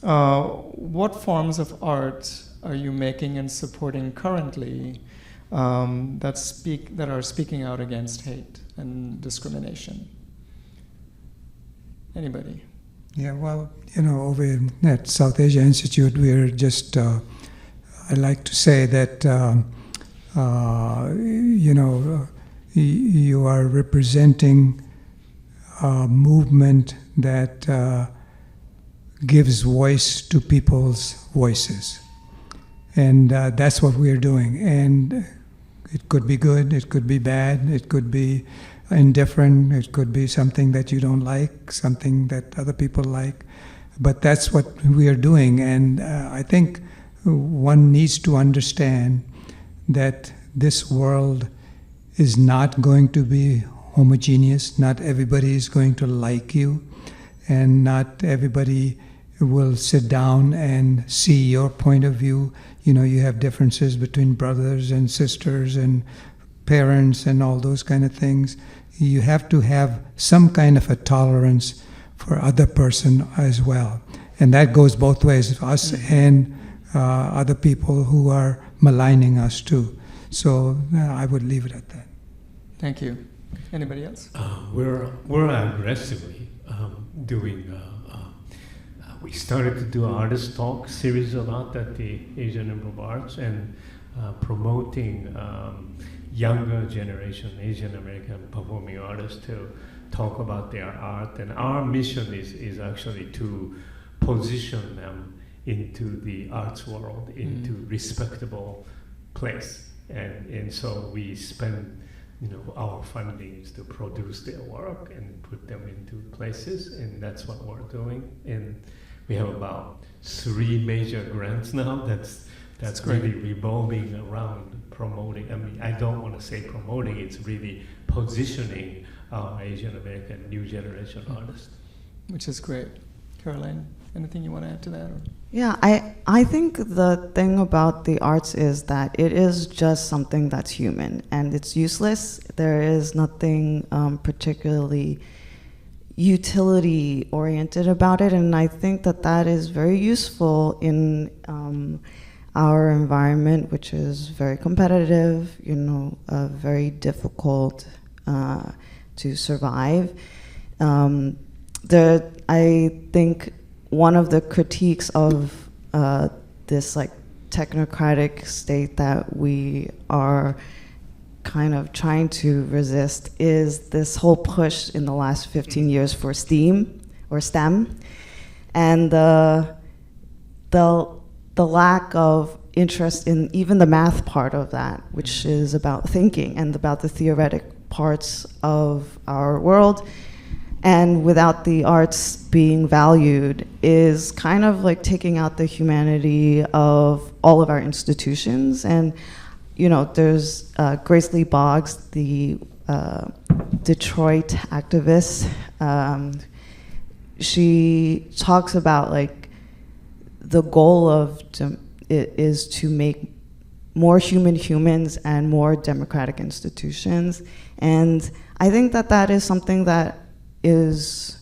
What forms of art are you making and supporting currently that are speaking out against hate and discrimination? Anybody? Yeah, well, over at South Asia Institute, we're just, I like to say that, you are representing a movement that gives voice to people's voices. And that's what we're doing. And it could be good, it could be bad, it could be indifferent, it could be something that you don't like, something that other people like, but that's what we are doing. And I think one needs to understand that this world is not going to be homogeneous. Not everybody is going to like you, and not everybody will sit down and see your point of view. You have differences between brothers and sisters and parents and all those kind of things. You have to have some kind of a tolerance for other person as well. And that goes both ways, us and other people who are maligning us too. So I would leave it at that. Thank you. Anybody else? We're aggressively doing. We started to do artist talk series a lot at the Asian Improv Arts, and promoting younger generation Asian American performing artists to talk about their art. And our mission is actually to position them into the arts world, into respectable place. And so we spend our fundings to produce their work and put them into places, and that's what we're doing. And we have about 3 major grants now that that's great. really revolving around promoting. I mean, I don't want to say promoting, it's really positioning Asian American new generation artists. Which is great. Caroline, anything you want to add to that? Or? Yeah, I think the thing about the arts is that it is just something that's human and it's useless. There is nothing particularly utility oriented about it, and I think that that is very useful in our environment, which is very competitive, you know, very difficult to survive. I think one of the critiques of this like technocratic state that we are kind of trying to resist is this whole push in the last 15 years for STEAM or STEM, and the lack of interest in even the math part of that, which is about thinking and about the theoretic parts of our world. And without the arts being valued is kind of like taking out the humanity of all of our institutions. And, you know, there's Grace Lee Boggs, the Detroit activist. She talks about like the goal of it is to make more human humans and more democratic institutions. And I think that that is something that is,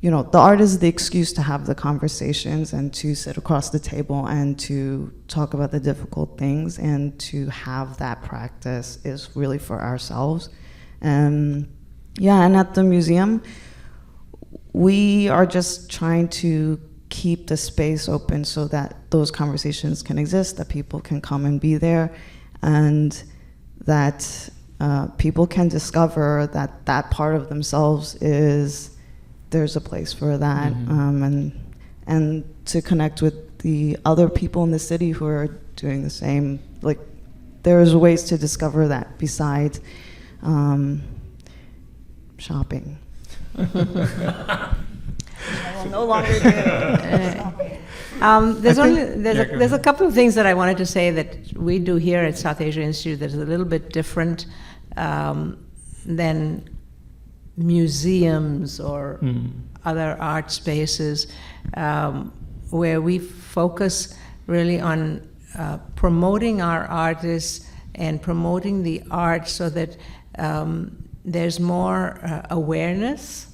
you know, the art is the excuse to have the conversations and to sit across the table and to talk about the difficult things, and to have that practice is really for ourselves. Yeah, and at the museum, we are just trying to keep the space open so that those conversations can exist, that people can come and be there, and that people can discover that that part of themselves is, there's a place for that, and to connect with the other people in the city who are doing the same. Like, there's ways to discover that besides shopping. I will no longer do it. There's a couple of things that I wanted to say that we do here at South Asia Institute that is a little bit different than museums or other art spaces, where we focus really on promoting our artists and promoting the art so that there's more awareness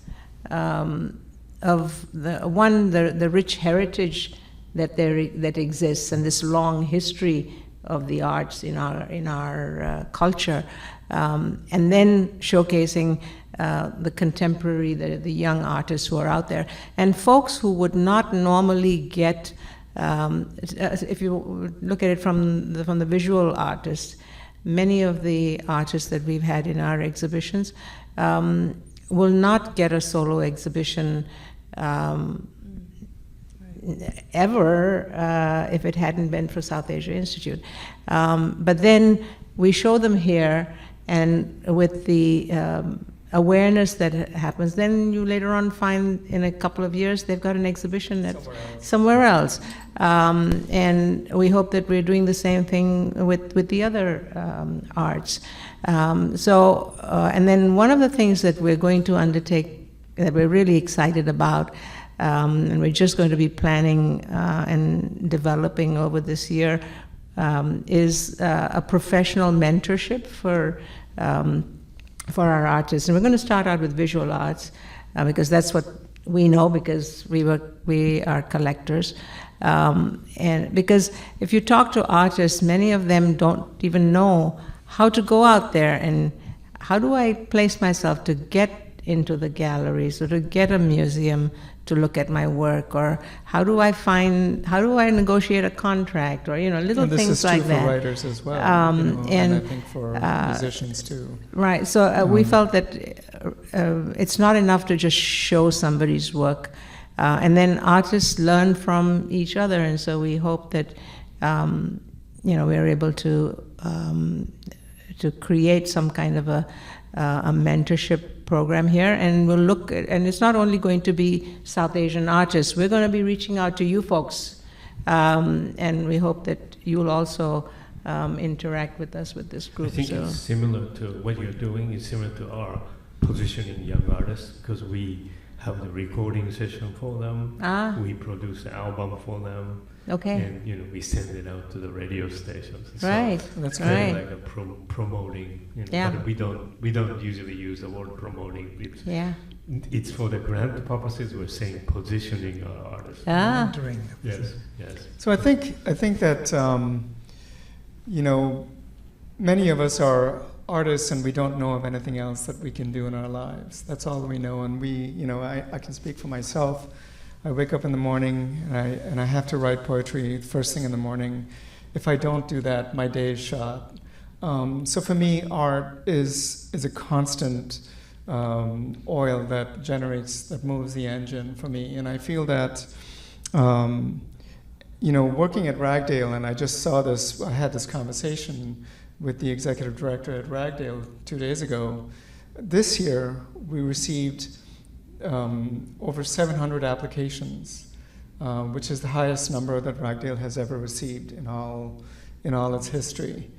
of the rich heritage that exists, and this long history of the arts in our culture, and then showcasing the contemporary, the young artists who are out there, and folks who would not normally get. If you look at it from the visual artists, many of the artists that we've had in our exhibitions will not get a solo exhibition ever if it hadn't been for South Asia Institute. But then we show them here, and with the awareness that happens, then you later on find in a couple of years they've got an exhibition at somewhere else. And we hope that we're doing the same thing with the other arts. And then one of the things that we're going to undertake that we're really excited about, and we're just going to be planning and developing over this year, is a professional mentorship for our artists. And we're going to start out with visual arts because that's what we know, because we are collectors. And because if you talk to artists, many of them don't even know how to go out there and how do I place myself to get into the galleries or to get a museum to look at my work, or how do I negotiate a contract, or little things like that. This is true for writers as well, and I think for musicians too. Right. So we felt that it's not enough to just show somebody's work, and then artists learn from each other, and so we hope that we're able to create some kind of a mentorship program here, and we'll look at, and it's not only going to be South Asian artists, we're going to be reaching out to you folks, and we hope that you will also interact with us with this group. I think it's similar to what you're doing. Is similar to our positioning young artists, because we have the recording session for them. We produce the album for them. Okay. And we send it out to the radio stations. Right. So That's kind right. of like a promoting. Yeah. But we don't usually use the word promoting. It's for the grant purposes. We're saying positioning our artists. Entering the Yes. Yes. So I think that many of us are artists and we don't know of anything else that we can do in our lives. That's all we know. And I can speak for myself. I wake up in the morning and I have to write poetry first thing in the morning. If I don't do that, my day is shot. So for me, art is a constant oil that moves the engine for me. And I feel that, working at Ragdale, and I just saw this, I had this conversation with the executive director at Ragdale 2 days ago. This year, we received over 700 applications, which is the highest number that Ragdale has ever received in all its history.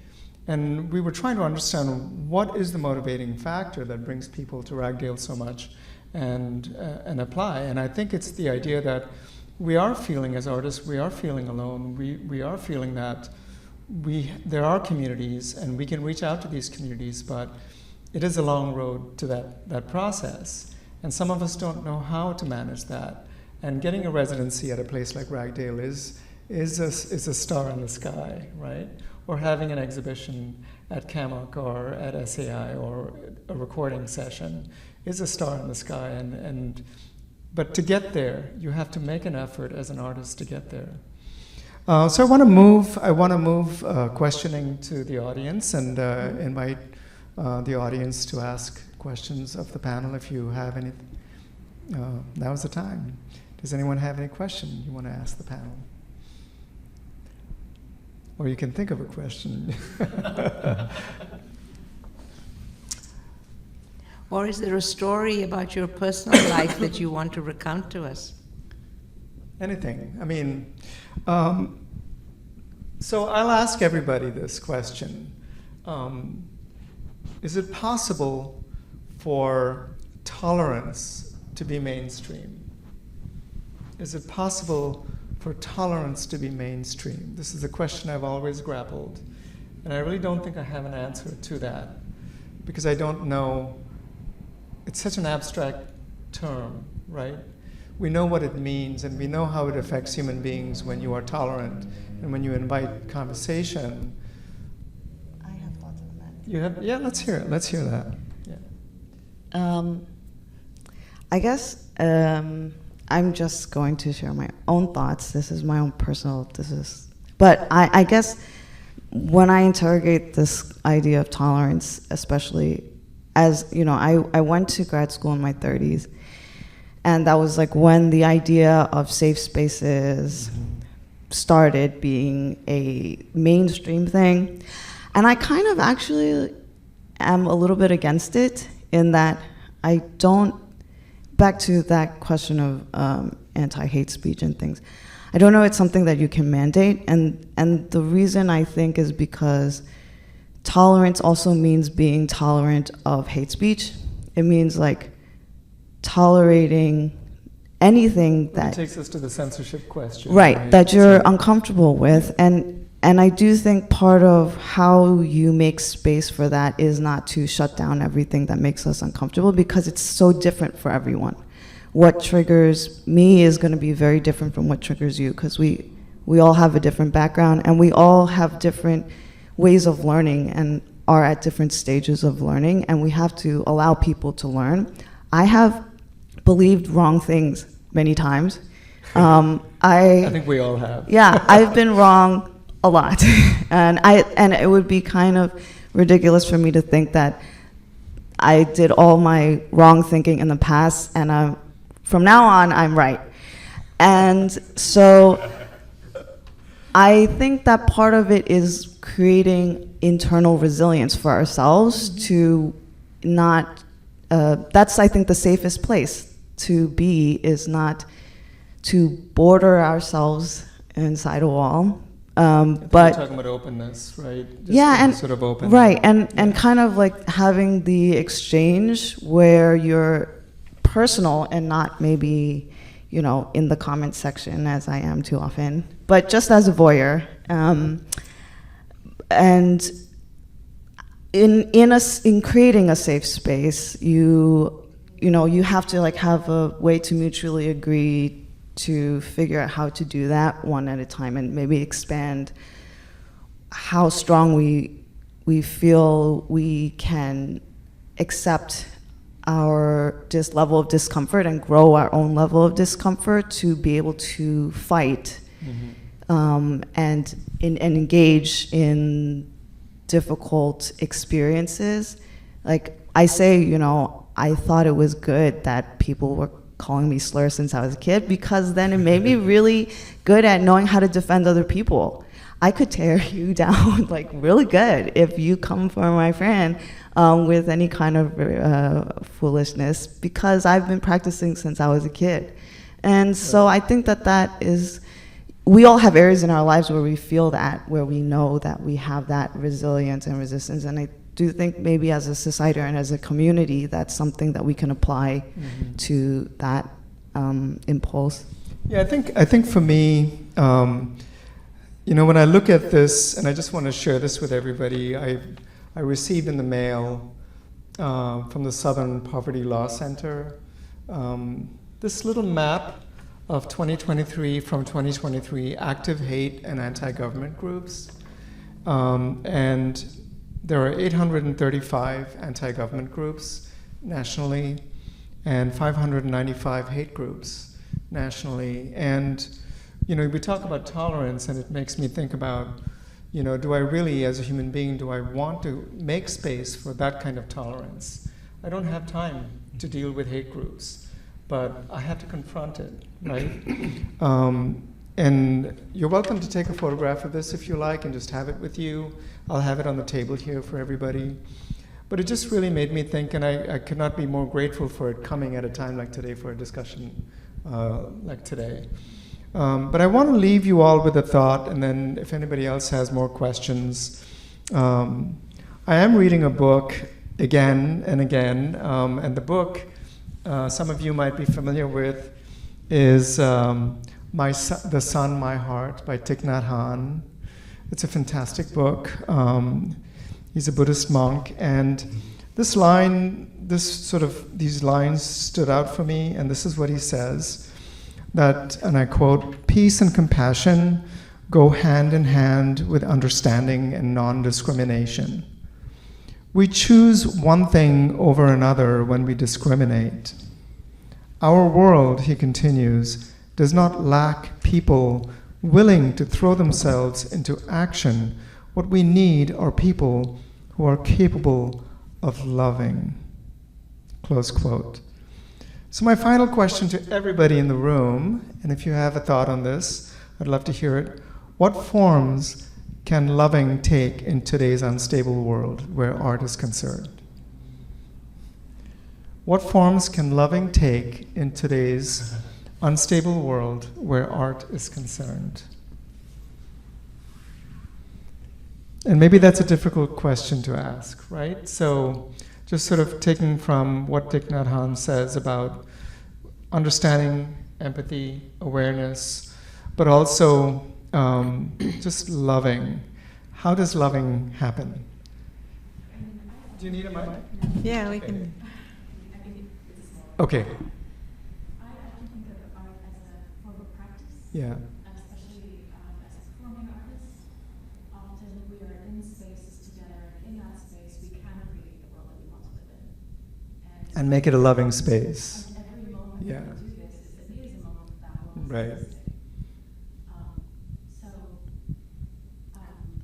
And we were trying to understand what is the motivating factor that brings people to Ragdale so much and apply. And I think it's the idea that we are feeling as artists, we are feeling alone, we are feeling that there are communities and we can reach out to these communities, but it is a long road to that process. And some of us don't know how to manage that. And getting a residency at a place like Ragdale is a star in the sky, right? Or having an exhibition at CAMOC or at SAI or a recording session is a star in the sky. But to get there, you have to make an effort as an artist to get there. So I want to move questioning to the audience and invite the audience to ask questions of the panel if you have any. Now's the time. Does anyone have any question you want to ask the panel? Or you can think of a question. Or is there a story about your personal life that you want to recount to us? Anything. I mean, so I'll ask everybody this question. Is it possible for tolerance to be mainstream? Is it possible for tolerance to be mainstream? This is a question I've always grappled. And I really don't think I have an answer to that, because I don't know. It's such an abstract term, right? We know what it means, and we know how it affects human beings when you are tolerant and when you invite conversation. I have thoughts on that. You have? Yeah, let's hear it. Let's hear that. Yeah. I guess I'm just going to share my own thoughts. This is my own personal. But I guess when I interrogate this idea of tolerance, especially as I went to grad school in my 30s, and that was like when the idea of safe spaces started being a mainstream thing. And I kind of actually am a little bit against it in that I don't, back to that question of anti-hate speech and things, I don't know it's something that you can mandate. And the reason I think is because tolerance also means being tolerant of hate speech. It means like tolerating anything that takes us to the censorship question. Right, that you're uncomfortable with. And I do think part of how you make space for that is not to shut down everything that makes us uncomfortable, because it's so different for everyone. What triggers me is going to be very different from what triggers you, because we all have a different background and we all have different ways of learning and are at different stages of learning, and we have to allow people to learn. I have believed wrong things many times. I think we all have. Yeah, I've been wrong a lot, and it would be kind of ridiculous for me to think that I did all my wrong thinking in the past, and from now on I'm right. And so I think that part of it is creating internal resilience for ourselves to not. That's, I think, the safest place to be, is not to border ourselves inside a wall, We're but talking about openness, right? Just yeah, being and sort of open. right, and kind of like having the exchange where you're personal and not maybe, you know, in the comment section as I am too often, but just as a voyeur. And in creating a safe space, you know, you have to like have a way to mutually agree to figure out how to do that one at a time, and maybe expand how strong we feel we can accept our level of discomfort and grow our own level of discomfort to be able to fight and engage in difficult experiences. Like I say, you know, I thought it was good that people were calling me slurs since I was a kid, because then it made me really good at knowing how to defend other people. I could tear you down like really good if you come for my friend with any kind of foolishness, because I've been practicing since I was a kid. And so I think that is, we all have areas in our lives where we feel that, where we know that we have that resilience and resistance. And I do think maybe as a society and as a community, that's something that we can apply to that impulse. Yeah, I think for me, you know, when I look at this, and I just want to share this with everybody, I received in the mail from the Southern Poverty Law Center this little map of 2023 from 2023 active hate and anti-government groups. And there are 835 anti-government groups nationally and 595 hate groups nationally. And, you know, we talk about tolerance, and it makes me think about, you know, do I really, as a human being, do I want to make space for that kind of tolerance? I don't have time to deal with hate groups, but I have to confront it, right? And you're welcome to take a photograph of this if you like and just have it with you. I'll have it on the table here for everybody. But it just really made me think, and I could not be more grateful for it coming at a time like today for a discussion like today. But I want to leave you all with a thought, and then if anybody else has more questions. I am reading a book again and again, and the book, some of you might be familiar with, is The Sun, My Heart by Thich Nhat Hanh. It's a fantastic book. He's a Buddhist monk, and these lines stood out for me, and this is what he says, that, and I quote, "Peace and compassion go hand in hand with understanding and non-discrimination. We choose one thing over another when we discriminate. Our world," he continues, "does not lack people willing to throw themselves into action. What we need are people who are capable of loving." Close quote. So my final question to everybody in the room, and if you have a thought on this, I'd love to hear it. What forms can loving take in today's unstable world where art is concerned? What forms can loving take in today's unstable world where art is concerned? And maybe that's a difficult question to ask, right? So just sort of taking from what Thich Nhat Hanh says about understanding, empathy, awareness, but also just loving. How does loving happen? Do you need a mic? Yeah, we can. Okay. I often think of art as a form of practice. Yeah. Especially as a performing artist. Often we are in spaces together. In that space, we can create the world that we want to live in. And make it a loving space. And every moment Yeah. that we do this is a moment that will Right. exist.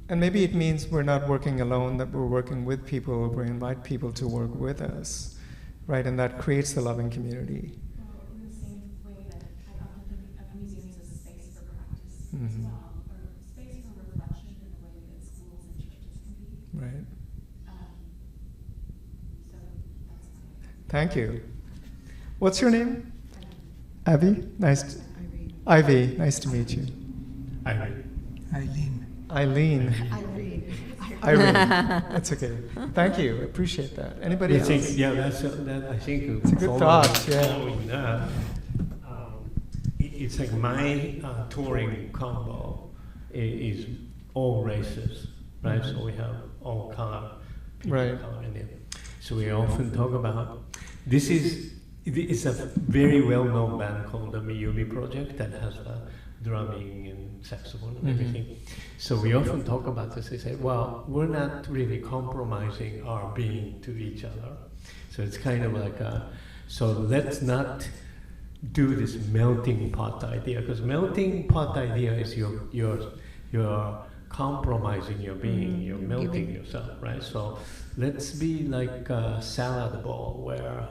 And maybe it means we're not working alone, that we're working with people, we invite people to work with us, right? And that creates the loving community. Well, in the same way that I often think of museums as a space for practice as Mhm. well, or space for reflection in the way that schools and churches can be. Right. So that's my Thank you. What's your name? Abby? Nice. Ivy. Nice to meet you. I Eileen. Eileen. Irene. That's okay. Thank you. I appreciate that. Anybody else? I think It's a good thought, yeah. following that, it's like my touring combo is all races, right? So we have all color, people Right. of color in it. So we often talk about it's a very well-known band called the Miyumi Project that has drumming and saxophone and everything. So we often talk about this. They say, well, we're not really compromising our being to each other. So it's kind of like so let's not do this melting pot idea, because melting pot idea is you're compromising your being, you're melting yourself, right? So let's be like a salad bowl where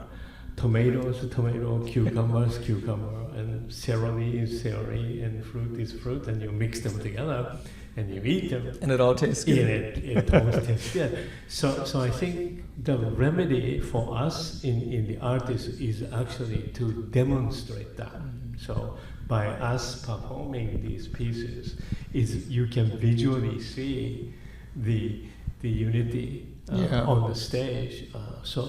tomatoes, tomato, cucumbers, cucumber, and celery is celery, and fruit is fruit, and you mix them together, and you eat them. And it all tastes good. It always tastes good. So I think the remedy for us in the artist is actually to demonstrate that. So by us performing these pieces, is you can visually see the unity on the stage. So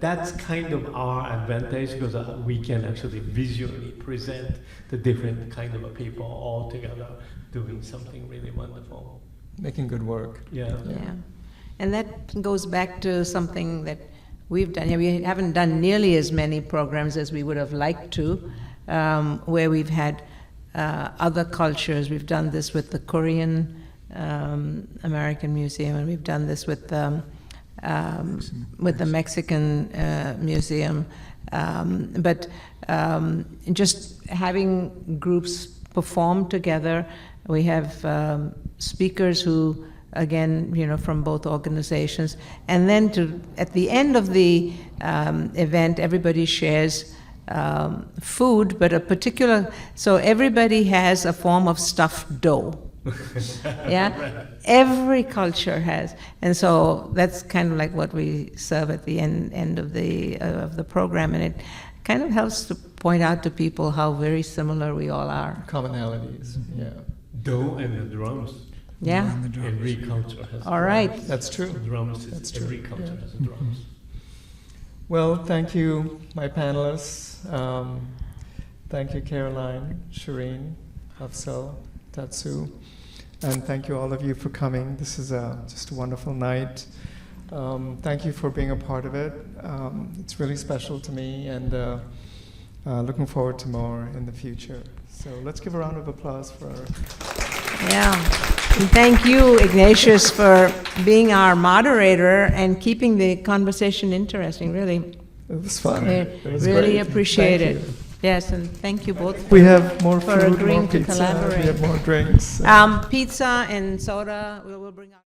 that's kind of our advantage, because we can actually visually present the different kind of people all together doing something really wonderful. Making good work. Yeah. And that goes back to something that we've done. We haven't done nearly as many programs as we would have liked to, where we've had other cultures. We've done this with the Korean American Museum, and we've done this with the Mexican Museum. But just having groups perform together, we have speakers who, again, from both organizations, and then at the end of the event, everybody shares food, but a particular. So everybody has a form of stuffed dough. Yeah, Right. Every culture has, and so that's kind of like what we serve at the end of the program, and it kind of helps to point out to people how very similar we all are. Commonalities. Yeah. Dough and the drums. Yeah. Every culture has All right. drums. That's true. Drums. That's true. Every culture Yeah. has drums. Well, thank you, my panelists. Thank you, Caroline, Shireen, Afzal, Tatsu, and thank you all of you for coming. This is just a wonderful night. Thank you for being a part of it. It's really special to me, and looking forward to more in the future. So let's give a round of applause for our... Yeah. And thank you, Ignatius, for being our moderator and keeping the conversation interesting, really. It was fun. We It was really great. appreciate Thank it. you. Yes, and thank you both We have more for food, agreeing more to pizza, collaborate. we have more drinks. Pizza and soda, we'll bring out.